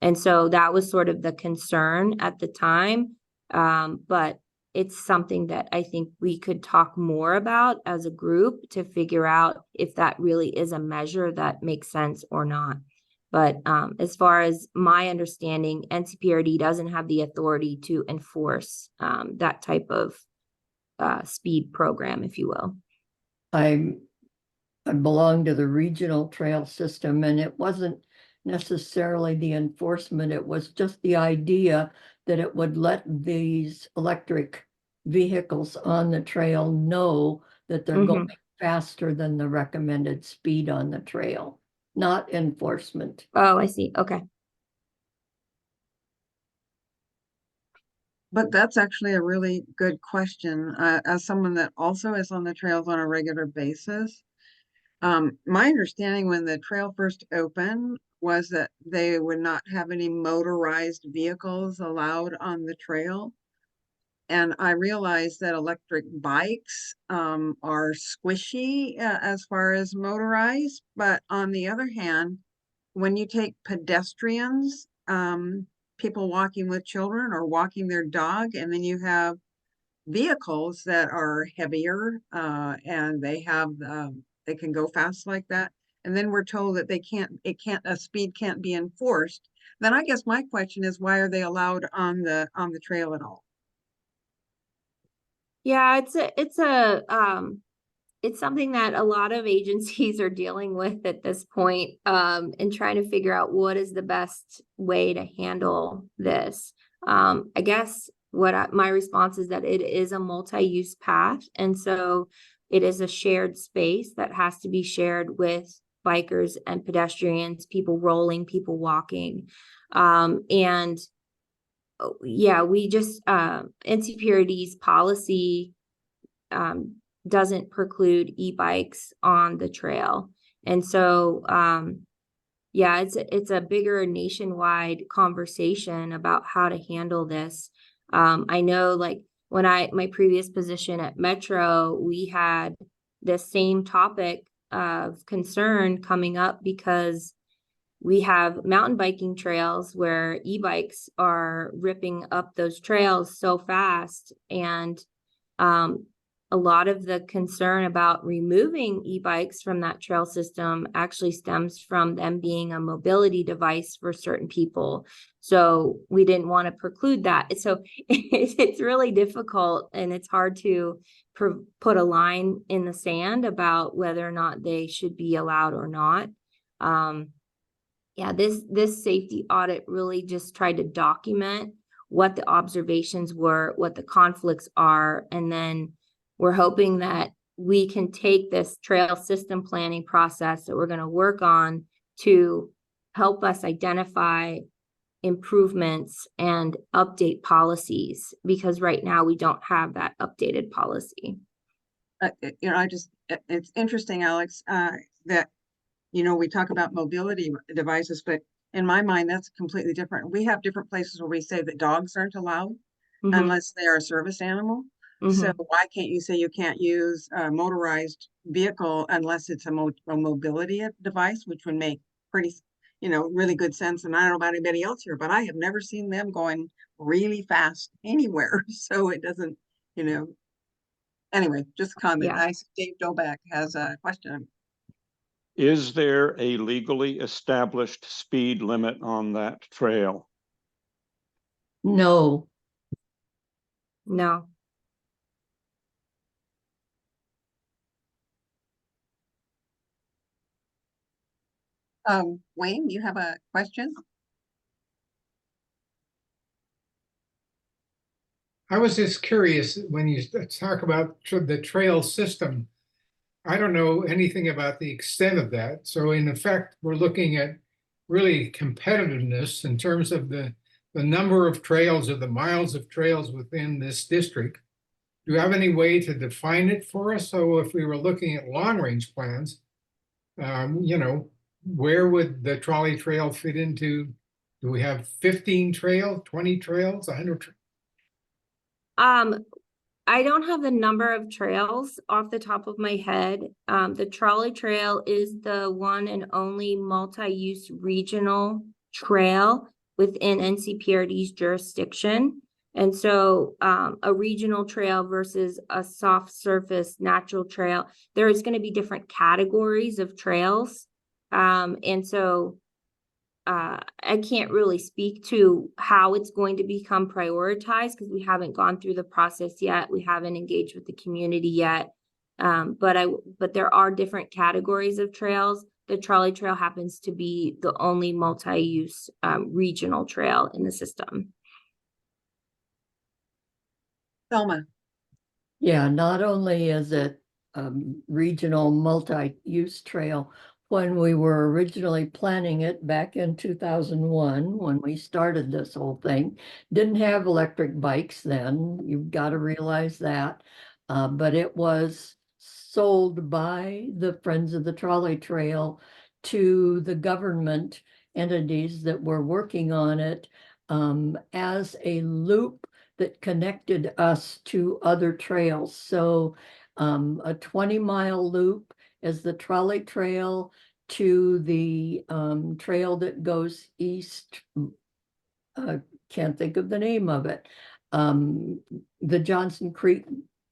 And so that was sort of the concern at the time. But it's something that I think we could talk more about as a group to figure out if that really is a measure that makes sense or not. But as far as my understanding, NCPRD doesn't have the authority to enforce that type of speed program, if you will. I belong to the regional trail system, and it wasn't necessarily the enforcement. It was just the idea that it would let these electric vehicles on the trail know that they're going faster than the recommended speed on the trail, not enforcement. Oh, I see. Okay. But that's actually a really good question. As someone that also is on the trails on a regular basis, my understanding when the trail first opened was that they would not have any motorized vehicles allowed on the trail. And I realized that electric bikes are squishy as far as motorized. But on the other hand, when you take pedestrians, people walking with children or walking their dog, and then you have vehicles that are heavier and they can go fast like that. And then we're told that a speed can't be enforced. Then I guess my question is, why are they allowed on the trail at all? Yeah, it's something that a lot of agencies are dealing with at this point, and trying to figure out what is the best way to handle this. I guess my response is that it is a multi-use path, and so it is a shared space that has to be shared with bikers and pedestrians, people rolling, people walking, and yeah, we just NCPRD's policy doesn't preclude e-bikes on the trail. And so yeah, it's a bigger nationwide conversation about how to handle this. I know, like when my previous position at Metro, we had the same topic of concern coming up because we have mountain biking trails where e-bikes are ripping up those trails so fast. And a lot of the concern about removing e-bikes from that trail system actually stems from them being a mobility device for certain people. So we didn't want to preclude that. So it's really difficult, and it's hard to put a line in the sand about whether or not they should be allowed or not. Yeah, this safety audit really just tried to document what the observations were, what the conflicts are, and then we're hoping that we can take this trail system planning process that we're going to work on to help us identify improvements and update policies, because right now we don't have that updated policy. It's interesting, Alex, that we talk about mobility devices, but in my mind, that's completely different. We have different places where we say that dogs aren't allowed unless they are a service animal. So why can't you say you can't use a motorized vehicle unless it's a mobility device, which would make pretty, really good sense. And I don't know about anybody else here, but I have never seen them going really fast anywhere. So it doesn't, anyway, just a comment. Yeah. I see Dave Doback has a question. Is there a legally established speed limit on that trail? No. No. Wayne, you have a question? I was just curious when you talk about the trail system. I don't know anything about the extent of that. So in effect, we're looking at really competitiveness in terms of the number of trails or the miles of trails within this district. Do you have any way to define it for us? So if we were looking at long range plans, you know, where would the trolley trail fit into? Do we have 15 trails, 20 trails, 100? I don't have the number of trails off the top of my head. The trolley trail is the one and only multi-use regional trail within NCPRD's jurisdiction. And so a regional trail versus a soft surface natural trail, there is going to be different categories of trails. And so I can't really speak to how it's going to become prioritized because we haven't gone through the process yet. We haven't engaged with the community yet. But there are different categories of trails. The trolley trail happens to be the only multi-use regional trail in the system. Selma. Yeah, not only is it regional multi-use trail, when we were originally planning it back in 2001, when we started this whole thing, didn't have electric bikes then. You've got to realize that. But it was sold by the Friends of the Trolley Trail to the government entities that were working on it as a loop that connected us to other trails. So a 20-mile loop is the trolley trail to the trail that goes east. Can't think of the name of it. The Johnson Creek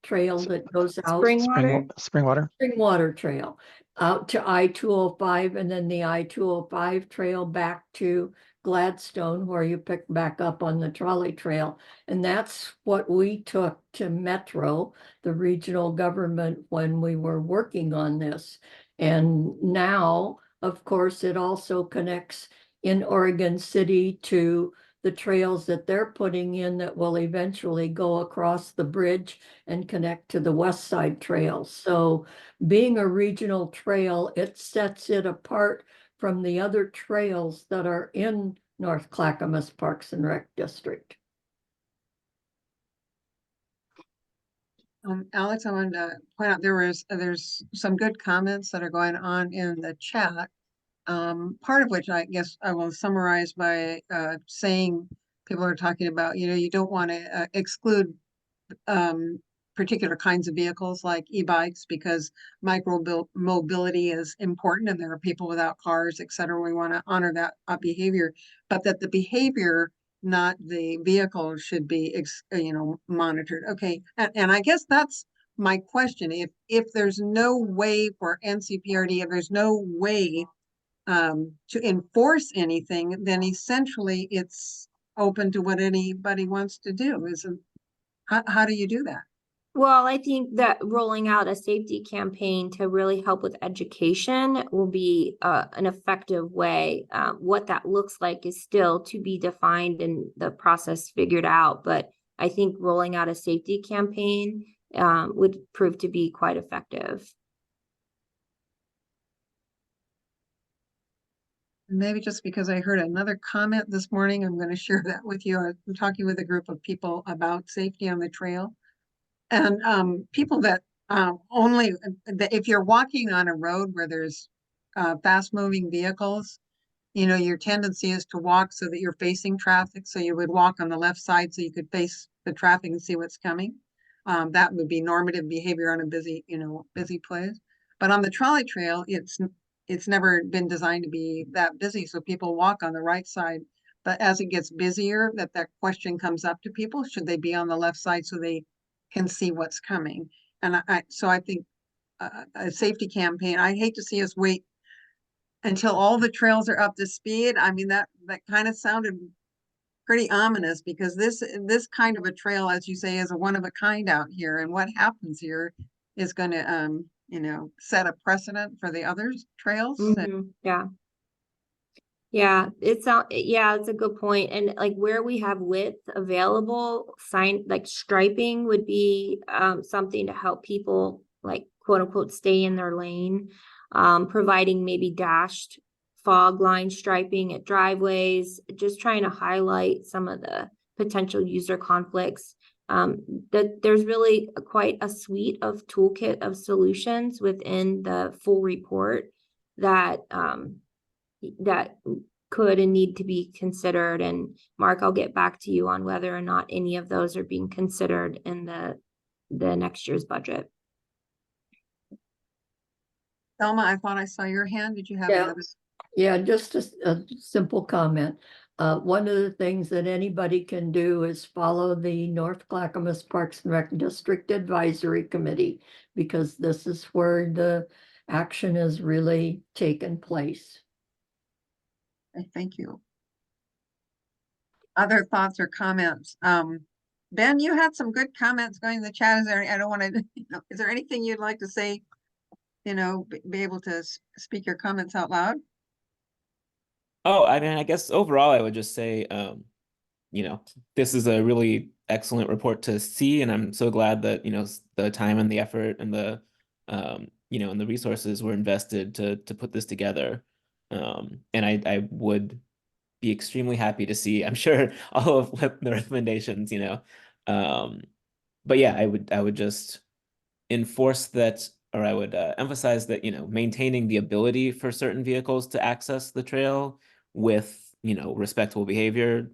Trail that goes out. Springwater Trail out to I-205 and then the I-205 trail back to Gladstone where you pick back up on the trolley trail. And that's what we took to Metro, the regional government, when we were working on this. And now, of course, it also connects in Oregon City to the trails that they're putting in that will eventually go across the bridge and connect to the West Side Trail. So being a regional trail, it sets it apart from the other trails that are in North Clackamas Parks and Rec District. Alex, I wanted to point out there's some good comments that are going on in the chat. Part of which I guess I will summarize by saying people are talking about, you know, you don't want to exclude particular kinds of vehicles like e-bikes because mobility is important and there are people without cars, et cetera. We want to honor that behavior, but that the behavior, not the vehicle, should be, you know, monitored. Okay, and I guess that's my question. If there's no way for NCPRD, if there's no way to enforce anything, then essentially it's open to what anybody wants to do. How do you do that? Well, I think that rolling out a safety campaign to really help with education will be an effective way. What that looks like is still to be defined and the process figured out. But I think rolling out a safety campaign would prove to be quite effective. Maybe just because I heard another comment this morning, I'm going to share that with you. I'm talking with a group of people about safety on the trail. And people that only, that if you're walking on a road where there's fast moving vehicles, you know, your tendency is to walk so that you're facing traffic. So you would walk on the left side so you could face the traffic and see what's coming. That would be normative behavior on a busy, you know, busy place. But on the trolley trail, it's never been designed to be that busy. So people walk on the right side. But as it gets busier, that question comes up to people, should they be on the left side so they can see what's coming? And so I think a safety campaign, I hate to see us wait until all the trails are up to speed. I mean, that kind of sounded pretty ominous because this kind of a trail, as you say, is a one of a kind out here. And what happens here is going to, you know, set a precedent for the other trails. Yeah. Yeah, it's a good point. And like where we have width available, like striping would be something to help people like quote unquote stay in their lane. Providing maybe dashed fog line striping at driveways, just trying to highlight some of the potential user conflicts. That there's really quite a suite of toolkit of solutions within the full report that that could and need to be considered. And Mark, I'll get back to you on whether or not any of those are being considered in the next year's budget. Thelma, I thought I saw your hand. Did you have Yeah. another? Yeah, just a simple comment. One of the things that anybody can do is follow the North Clackamas Parks and Rec District Advisory Committee, because this is where the action is really taken place. Okay, thank you. Other thoughts or comments? Ben, you had some good comments going in the chat. Is there, I don't want to, is there anything you'd like to say, be able to speak your comments out loud? Oh, I mean, I guess overall, I would just say, this is a really excellent report to see, and I'm so glad that, the time and the effort and the, and the resources were invested to put this together. And I would be extremely happy to see, I'm sure, all of the recommendations, but yeah, I would just enforce that, or I would emphasize that, maintaining the ability for certain vehicles to access the trail with, respectful behavior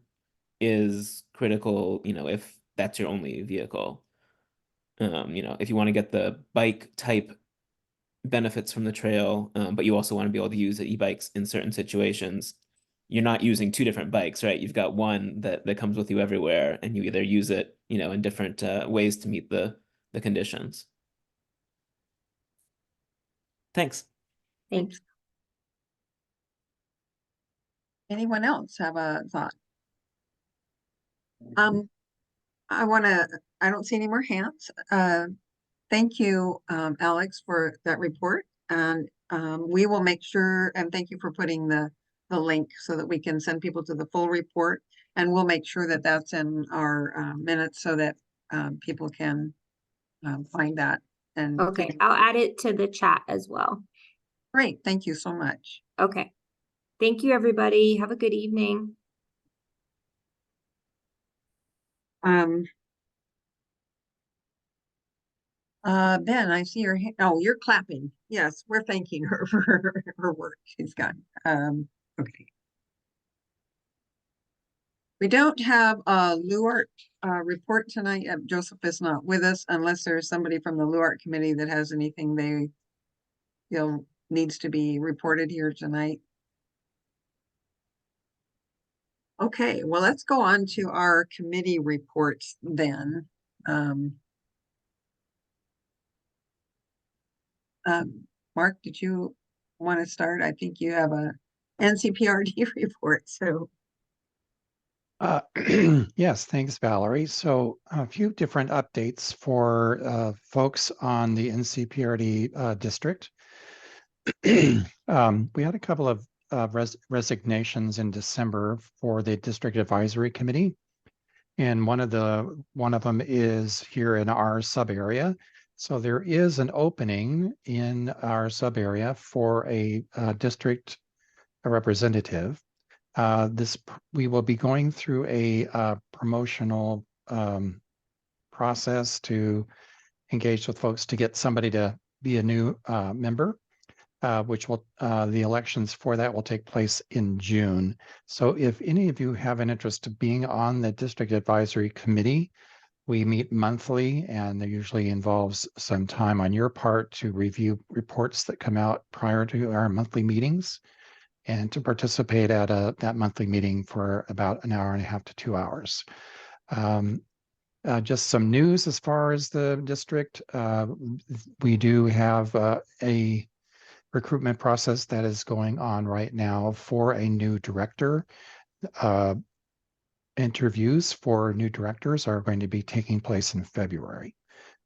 is critical, if that's your only vehicle. If you want to get the bike type benefits from the trail, but you also want to be able to use the e-bikes in certain situations, you're not using two different bikes, right? You've got one that comes with you everywhere, and you either use it, in different ways to meet the conditions. Thanks. Thanks. Anyone else have a thought? I don't see any more hands. Thank you, Alex, for that report. And we will make sure, and thank you for putting the link so that we can send people to the full report. And we'll make sure that that's in our minutes so that people can find that. And Okay, I'll add it to the chat as well. Great, thank you so much. Okay. Thank you, everybody. Have a good evening. Ben, I see your hand. Oh, you're clapping. Yes, we're thanking her for her work she's got. Okay. We don't have a LUART report tonight. Joseph is not with us unless there's somebody from the LUART committee that has anything they feel needs to be reported here tonight. Okay, well, let's go on to our committee reports then. Mark, did you want to start? I think you have a NCPRD report, so. Yes, thanks, Valerie. So a few different updates for folks on the NCPRD district. We had a couple of resignations in December for the district advisory committee, and one of them is here in our sub area. So there is an opening in our sub area for a district representative. We will be going through a promotional process to engage with folks to get somebody to be a new member, which will the elections for that will take place in June. So if any of you have an interest of being on the district advisory committee, we meet monthly, and it usually involves some time on your part to review reports that come out prior to our monthly meetings, and to participate at that monthly meeting for about an hour and a half to 2 hours. Just some news as far as the district. We do have a recruitment process that is going on right now for a new director. Interviews for new directors are going to be taking place in February.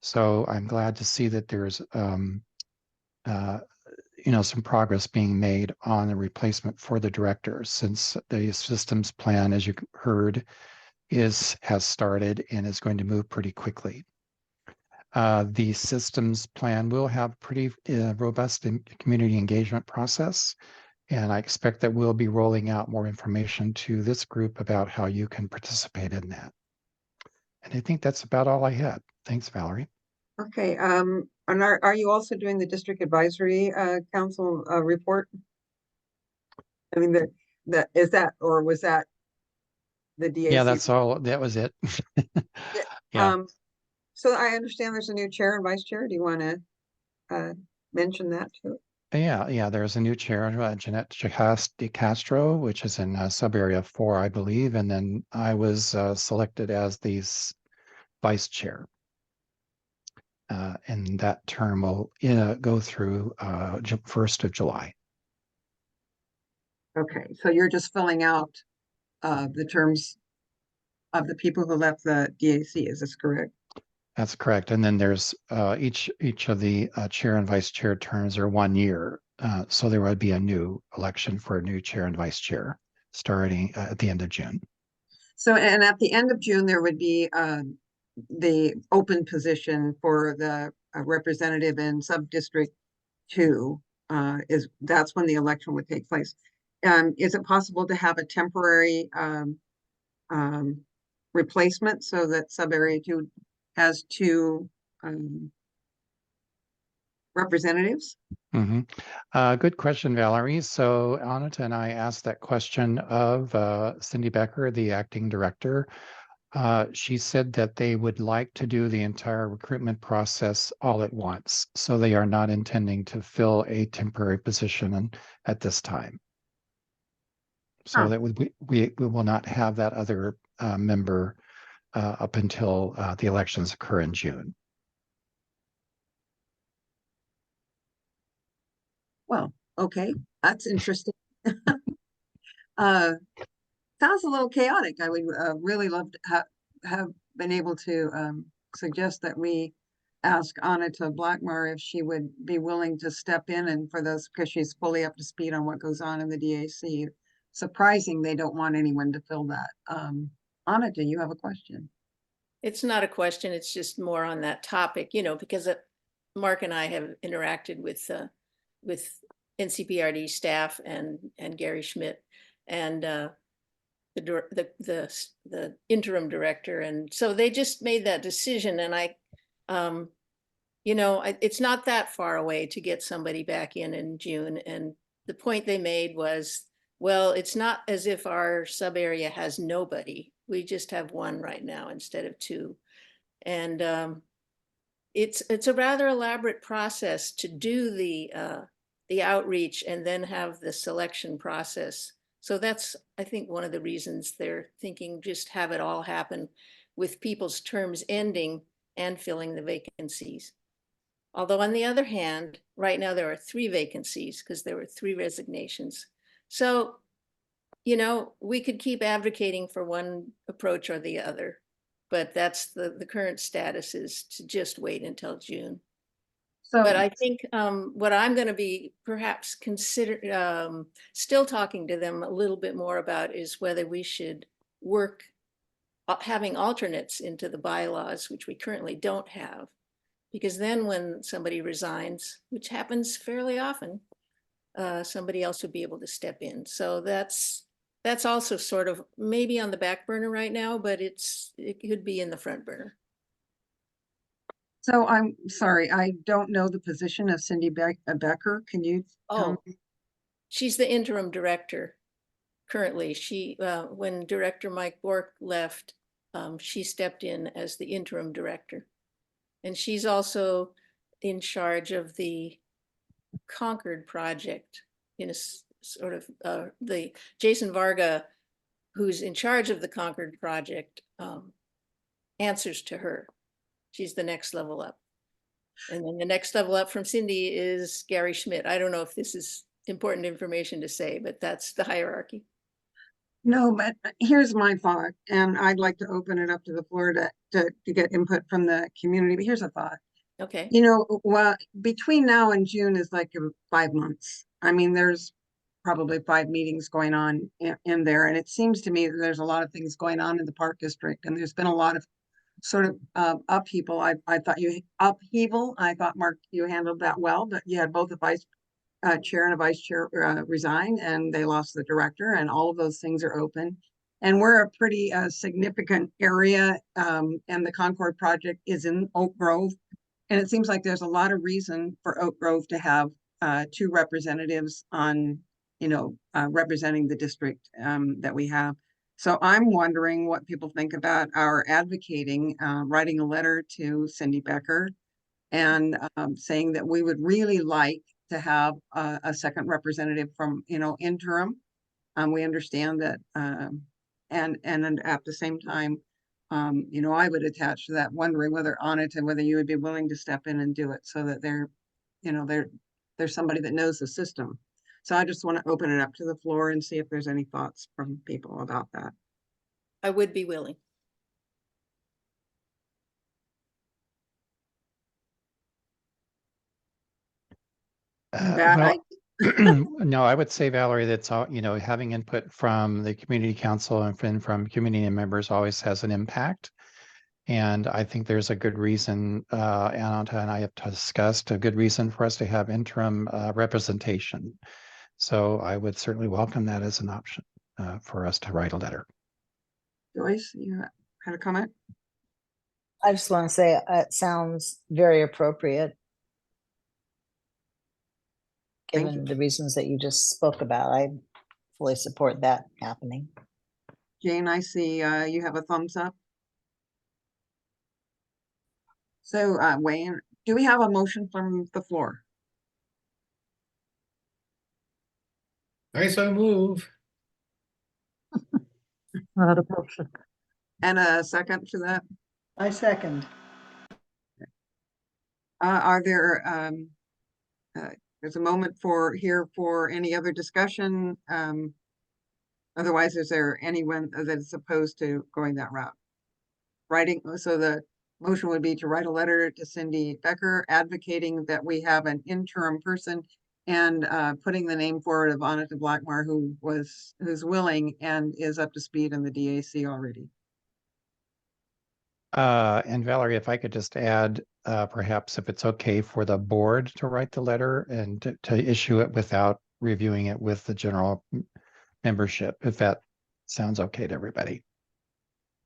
So I'm glad to see that there's some progress being made on the replacement for the director, since the systems plan, as you heard, has started and is going to move pretty quickly. The systems plan will have pretty robust community engagement process, and I expect that we'll be rolling out more information to this group about how you can participate in that. And I think that's about all I had. Thanks, Valerie. Okay, and are you also doing the district advisory council report? I mean, is that, or was that the DAC? Yeah, that's all. That was it. Yeah. Yeah. So I understand there's a new chair and vice chair. Do you want to mention that too? Yeah. There's a new chair, Jeanette De Castro, which is in sub-area 4, I believe, and then I was selected as the vice chair. And that term will go through 1st of July. Okay, so you're just filling out the terms of the people who left the DAC, is this correct? That's correct. And then there's each of the chair and vice chair terms are 1 year. So there would be a new election for a new chair and vice chair starting at the end of June. So, and at the end of June, there would be the open position for the representative in sub-district 2. That's when the election would take place. Is it possible to have a temporary replacement so that sub-area 2 has 2 representatives? Good question, Valerie. So Anita and I asked that question of Cindy Becker, the acting director. She said that they would like to do the entire recruitment process all at once. So they are not intending to fill a temporary position at this time. So that we will not have that other member up until the elections occur in June. Well, okay, that's interesting. Sounds a little chaotic. I would really love to have been able to suggest that we ask Anita Blackmar if she would be willing to step in and for those, because she's fully up to speed on what goes on in the DAC. Surprising they don't want anyone to fill that. Anita, you have a question? It's not a question, it's just more on that topic, because Mark and I have interacted with NCPRD staff and Gary Schmidt and the interim director, and so they just made that decision. And it's not that far away to get somebody back in June. And the point they made was, well, it's not as if our sub area has nobody. We just have 1 right now instead of 2. And it's a rather elaborate process to do the outreach and then have the selection process. So that's, I think, one of the reasons they're thinking just have it all happen with people's terms ending and filling the vacancies. Although on the other hand, right now there are 3 vacancies because there were 3 resignations. So, we could keep advocating for one approach or the other, but that's the current status is to just wait until June. But I think what I'm going to be perhaps still talking to them a little bit more about is whether we should work having alternates into the bylaws, which we currently don't have, because then when somebody resigns, which happens fairly often, somebody else would be able to step in. So that's also sort of maybe on the back burner right now, but it could be in the front burner. So I'm sorry, I don't know the position of Cindy Becker. Can you tell me? She's the interim director currently. She, when Director Mike Bork left, she stepped in as the interim director. And she's also in charge of the Concord project in a sort of, the Jason Varga, who's in charge of the Concord project, answers to her. She's the next level up. And then the next level up from Cindy is Gary Schmidt. I don't know if this is important information to say, but that's the hierarchy. No, but here's my thought, and I'd like to open it up to the floor to get input from the community. But here's a thought. Okay. You know, well, between now and June is like 5 months. I mean, there's probably 5 meetings going on in there, and it seems to me that there's a lot of things going on in the park district, and there's been a lot of sort of upheaval. I thought upheaval. I thought, Mark, you handled that well, but you had both a vice chair and a vice chair resign, and they lost the director, and all of those things are open. And we're a pretty significant area, and the Concord project is in Oak Grove. And it seems like there's a lot of reason for Oak Grove to have two representatives on, representing the district that we have. So I'm wondering what people think about our advocating, writing a letter to Cindy Becker and saying that we would really like to have a second representative from, interim. We understand that, and at the same time, I would attach to that, wondering whether whether you would be willing to step in and do it so that there's somebody that knows the system. So I just want to open it up to the floor and see if there's any thoughts from people about that. I would be willing. That No, I would say, Valerie, that's all, having input from the community council and from community members always has an impact. And I think there's a good reason, Ananta and I have discussed a good reason for us to have interim representation. So I would certainly welcome that as an option for us to write a letter. Joyce, you had a comment? I just want to say it sounds very appropriate, given the reasons that you just spoke about. I fully support that happening. Jane, I see you have a thumbs up. So Wayne, do we have a motion from the floor? I so move. Not a motion. And a second to that? I second. Are there, there's a moment for any other discussion? Otherwise, is there anyone that is opposed to going that route? So the motion would be to write a letter to Cindy Becker advocating that we have an interim person and putting the name forward of Anita Blackmar, who's willing and is up to speed in the DAC already. And Valerie, if I could just add, perhaps if it's okay for the board to write the letter and to issue it without reviewing it with the general membership, if that sounds okay to everybody.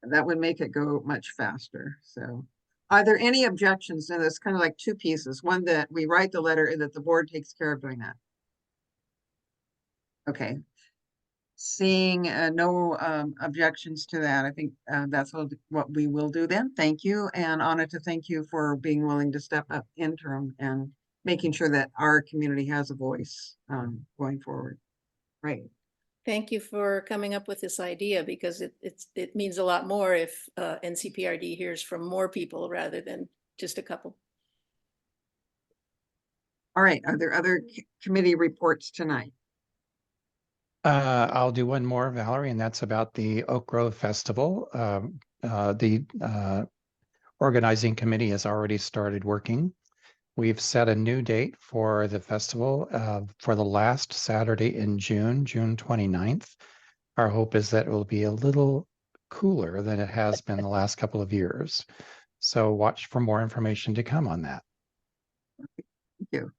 That would make it go much faster. So are there any objections to this? Kind of like two pieces, one that we write the letter and that the board takes care of doing that. Okay. Seeing no objections to that, I think that's what we will do then. Thank you. And Anita, thank you for being willing to step up interim and making sure that our community has a voice going forward. Right. Thank you for coming up with this idea, because it means a lot more if NCPRD hears from more people rather than just a couple. All right. Are there other committee reports tonight? I'll do one more, Valerie, and that's about the Oak Grove Festival. The organizing committee has already started working. We've set a new date for the festival for the last Saturday in June 29th. Our hope is that it will be a little cooler than it has been the last couple of years. So watch for more information to come on that. Thank you.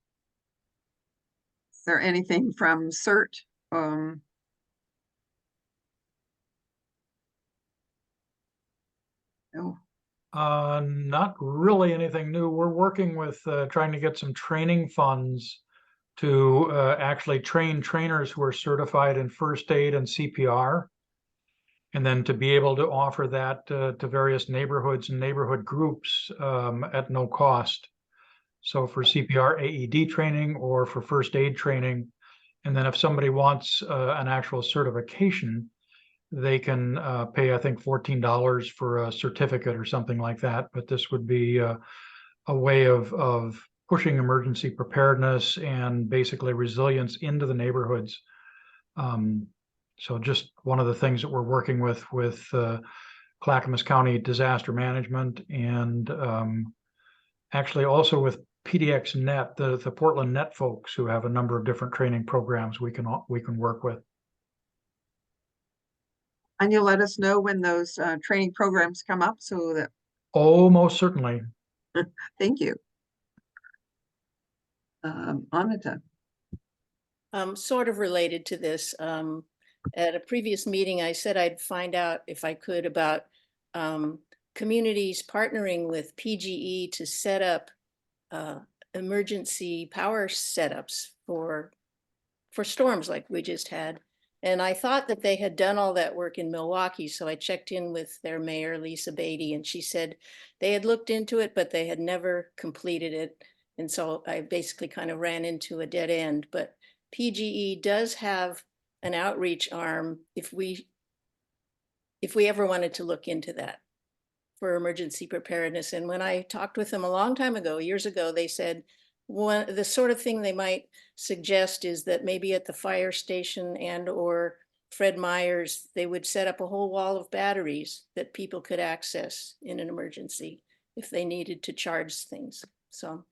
Is there anything from CERT? No. Not really anything new. We're working with trying to get some training funds to actually train trainers who are certified in first aid and CPR, and then to be able to offer that to various neighborhoods and neighborhood groups at no cost. So for CPR AED training or for first aid training, and then if somebody wants an actual certification, they can pay, I think, $14 for a certificate or something like that. But this would be a way of pushing emergency preparedness and basically resilience into the neighborhoods. So just one of the things that we're working with Clackamas County Disaster Management and actually also with PDX Net, the Portland Net folks who have a number of different training programs we can work with. And you'll let us know when those training programs come up so that. Oh, most certainly. Thank you. Anita. Sort of related to this. At a previous meeting, I said I'd find out if I could about communities partnering with PGE to set up emergency power setups for storms like we just had. And I thought that they had done all that work in Milwaukee. So I checked in with their mayor, Lisa Beatty, and she said they had looked into it, but they had never completed it. And so I basically kind of ran into a dead end. But PGE does have an outreach arm if we ever wanted to look into that for emergency preparedness. And when I talked with them a long time ago, years ago, they said the sort of thing they might suggest is that maybe at the fire station and or Fred Meyer's, they would set up a whole wall of batteries that people could access in an emergency if they needed to charge things. So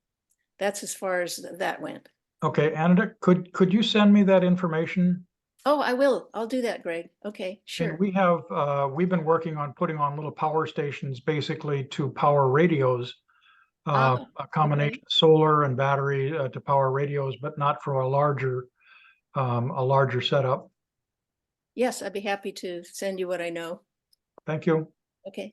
that's as far as that went. Okay, Anita, could you send me that information? Oh, I will. I'll do that, Greg. Okay, sure. And we have we've been working on putting on little power stations basically to power radios. A combination of solar and battery to power radios, but not for a larger setup. Yes, I'd be happy to send you what I know. Thank you. Okay.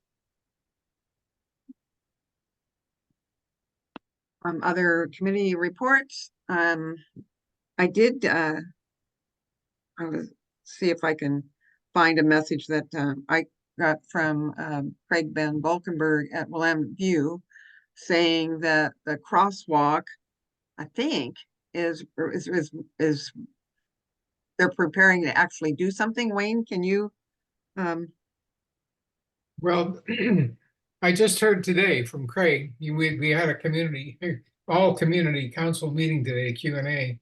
Other committee reports. I did I'll see if I can find a message that I got from Craig Van Valkenburg at Willamette View, saying that the crosswalk, I think, is they're preparing to actually do something. Wayne, can you? Well, I just heard today from Craig, we had a all community council meeting today, Q&A.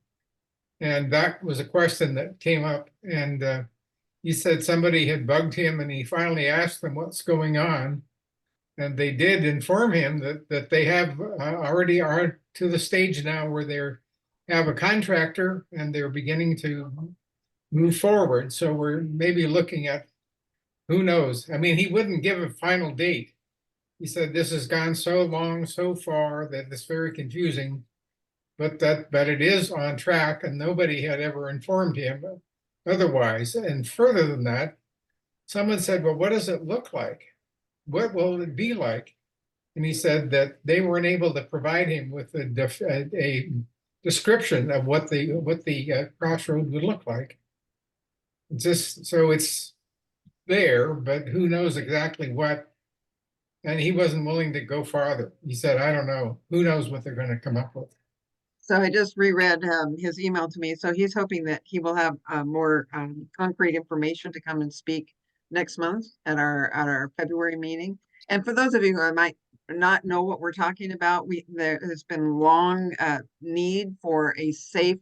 And that was a question that came up, and he said somebody had bugged him and he finally asked them what's going on. And they did inform him that they have already are to the stage now where they have a contractor and they're beginning to move forward. So we're maybe looking at, who knows? I mean, he wouldn't give a final date. He said this has gone so long, so far that it's very confusing, but it is on track and nobody had ever informed him otherwise. And further than that, someone said, well, what does it look like? What will it be like? And he said that they weren't able to provide him with a description of what the crossroad would look like. Just so it's there, but who knows exactly what. And he wasn't willing to go farther. He said, I don't know. Who knows what they're going to come up with. So I just reread his email to me. So he's hoping that he will have more concrete information to come and speak next month at our February meeting. And for those of you who might not know what we're talking about, there has been long need for a safe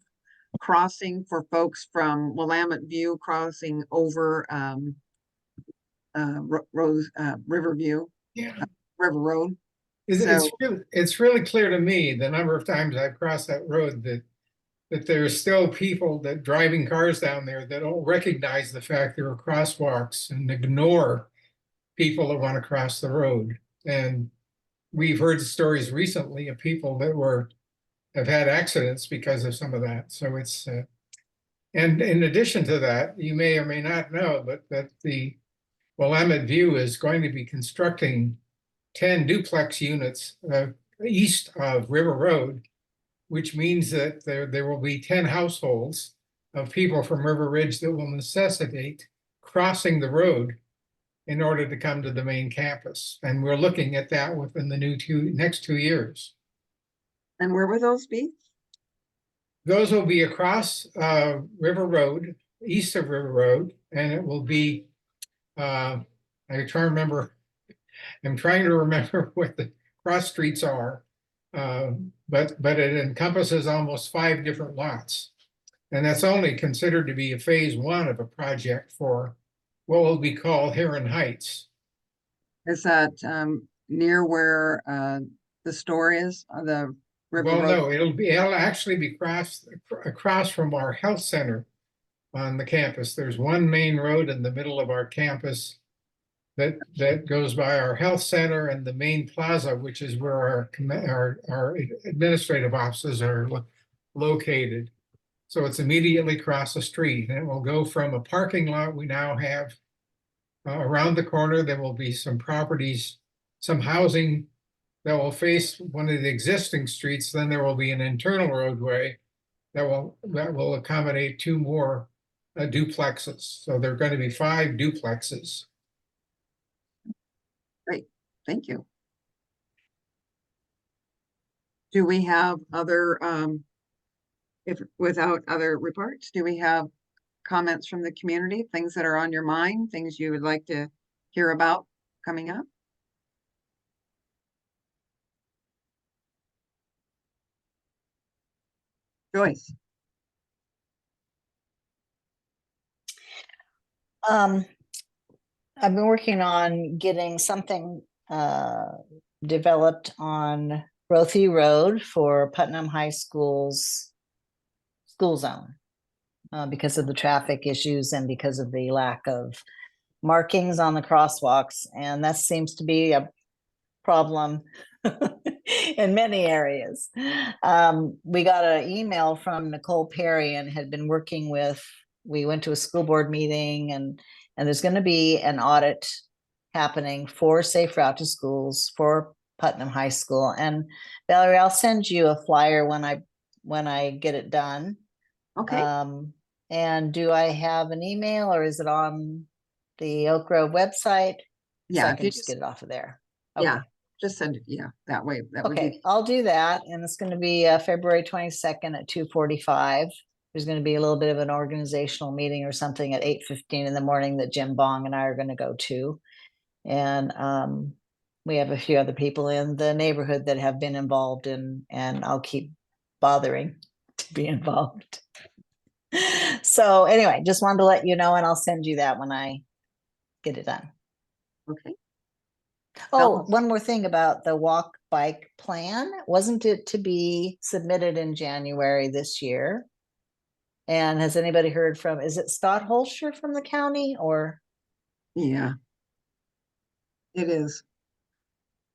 crossing for folks from Willamette View crossing over Riverview, River Road. It's really clear to me the number of times I've crossed that road that there's still people that driving cars down there that don't recognize the fact there are crosswalks and ignore people that want to cross the road. And we've heard stories recently of people that have had accidents because of some of that. So it's and in addition to that, you may or may not know, but that the Willamette View is going to be constructing 10 duplex units east of River Road, which means that there will be 10 households of people from River Ridge that will necessitate crossing the road in order to come to the main campus. And we're looking at that within the next 2 years. And where will those be? Those will be across River Road, east of River Road, and it will be, I'm trying to remember what the cross streets are, but it encompasses almost 5 different lots. And that's only considered to be a phase 1 of a project for what will be called Heron Heights. Is that near where the store is, the River Well, Road? no, it'll actually be across from our health center on the campus. There's one main road in the middle of our campus that goes by our health center and the main plaza, which is where our administrative offices are located. So it's immediately across the street, and it will go from a parking lot we now have around the corner. There will be some properties, some housing that will face one of the existing streets. Then there will be an internal roadway that will accommodate two more duplexes. So there are going to be 5 duplexes. Great, thank you. Do we have other, without other reports, do we have comments from the community, things that are on your mind, things you would like to hear about coming up? Joyce? I've been working on getting something developed on Rothy Road for Putnam High School's school zone because of the traffic issues and because of the lack of markings on the crosswalks. And that seems to be a problem in many areas. We got an email from Nicole Perry and had been working with, we went to a school board meeting, and there's going to be an audit happening for Safe Route to Schools for Putnam High School. And Valerie, I'll send you a flyer when I get it done. Okay. And do I have an email, or is it on the Oak Grove website? Yeah, so I if can you just get it off of there. Yeah, just send it. Yeah, that way. That would Okay, be I'll do that. And it's going to be February 22nd at 2:45. There's going to be a little bit of an organizational meeting or something at 8:15 in the morning that Jim Bong and I are going to go to. And we have a few other people in the neighborhood that have been involved in, and I'll keep bothering to be involved. So anyway, just wanted to let you know, and I'll send you that when I get it done. okay. Oh, one more thing about the walk bike plan. Wasn't it to be submitted in January this year? And has anybody heard from, is it Scott Holscher from the county, or? Yeah, it is.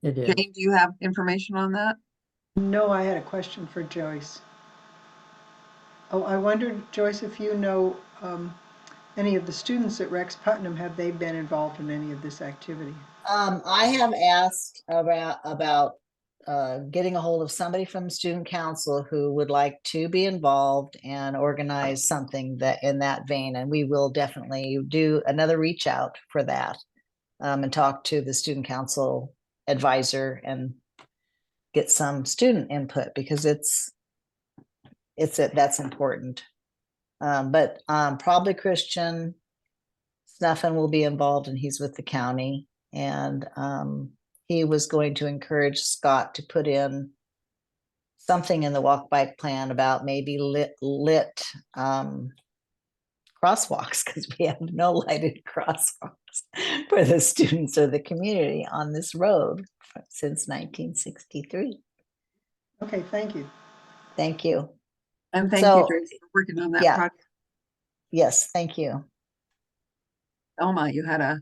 It is. Jane, do you have information on that? No, I had a question for Joyce. Oh, I wondered, Joyce, if you know any of the students at Rex Putnam, have they been involved in any of this activity? I have asked about getting a hold of somebody from student council who would like to be involved and organize something that in that vein, and we will definitely do another reach out for that and talk to the student council advisor and get some student input, because that's important. But probably Christian Snuffin will be involved, and he's with the county. And he was going to encourage Scott to put in something in the walk bike plan about maybe lit crosswalks, because we have no lighted crosswalks for the students or the community on this road since 1963. Okay, thank you. Thank you. And thank you, Joyce, for working on that project. Yes, thank you. Elma, you had a...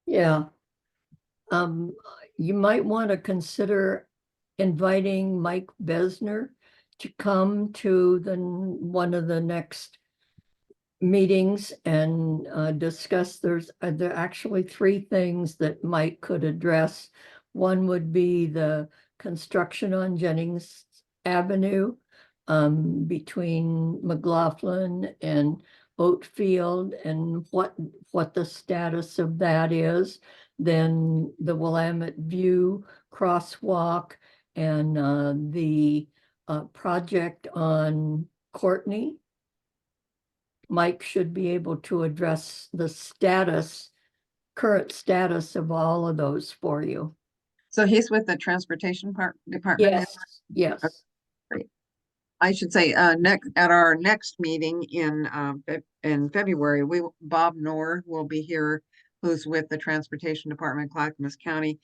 Yeah. You might want to consider inviting Mike Besner to come to one of the next meetings and discuss. There are actually 3 things that Mike could address. One would be the construction on Jennings Avenue between McLaughlin and Oatfield, and what the status of that is. Then the Willamette View crosswalk and the project on Courtney. Mike should be able to address the current status of all of those for you. So he's with the transportation department? Yes, yes. Okay, great. I should say at our next meeting in February, Bob Knorr will be here, who's with the transportation department, Clackamas County.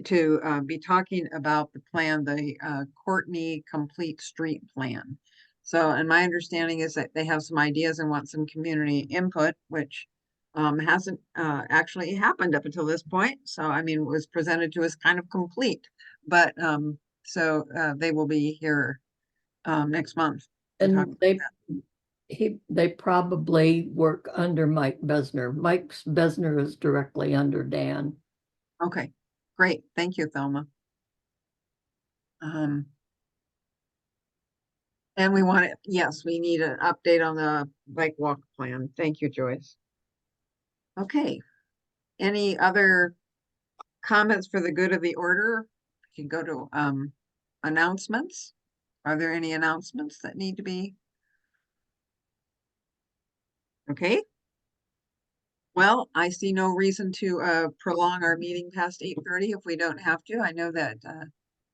to be talking about the plan, the Courtney Complete Street Plan. So, and my understanding is that they have some ideas and want some community input, which hasn't actually happened up until this point. So, I mean, it was presented to us kind of complete, but so they will be here next month. to talk And about they probably work under Mike Besner. Mike Besner is directly under Dan. that. Okay, great. Thank you, Thelma. And we want to, yes, we need an update on the bike walk plan. Thank you, Joyce. Okay. Any other comments for the good of the order? We can go to announcements. Are there any announcements that need to be? Okay. Well, I see no reason to prolong our meeting past 8:30 if we don't have to. I know that,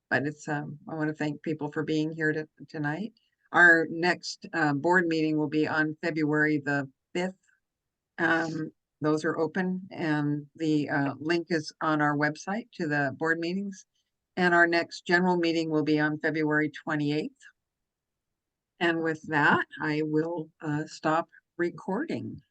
but it's I want to thank people for being here tonight. Our next board meeting will be on February the 5th. Those are open and the link is on our website to the board meetings. And our next general meeting will be on February 28th. And with that, I will stop recording.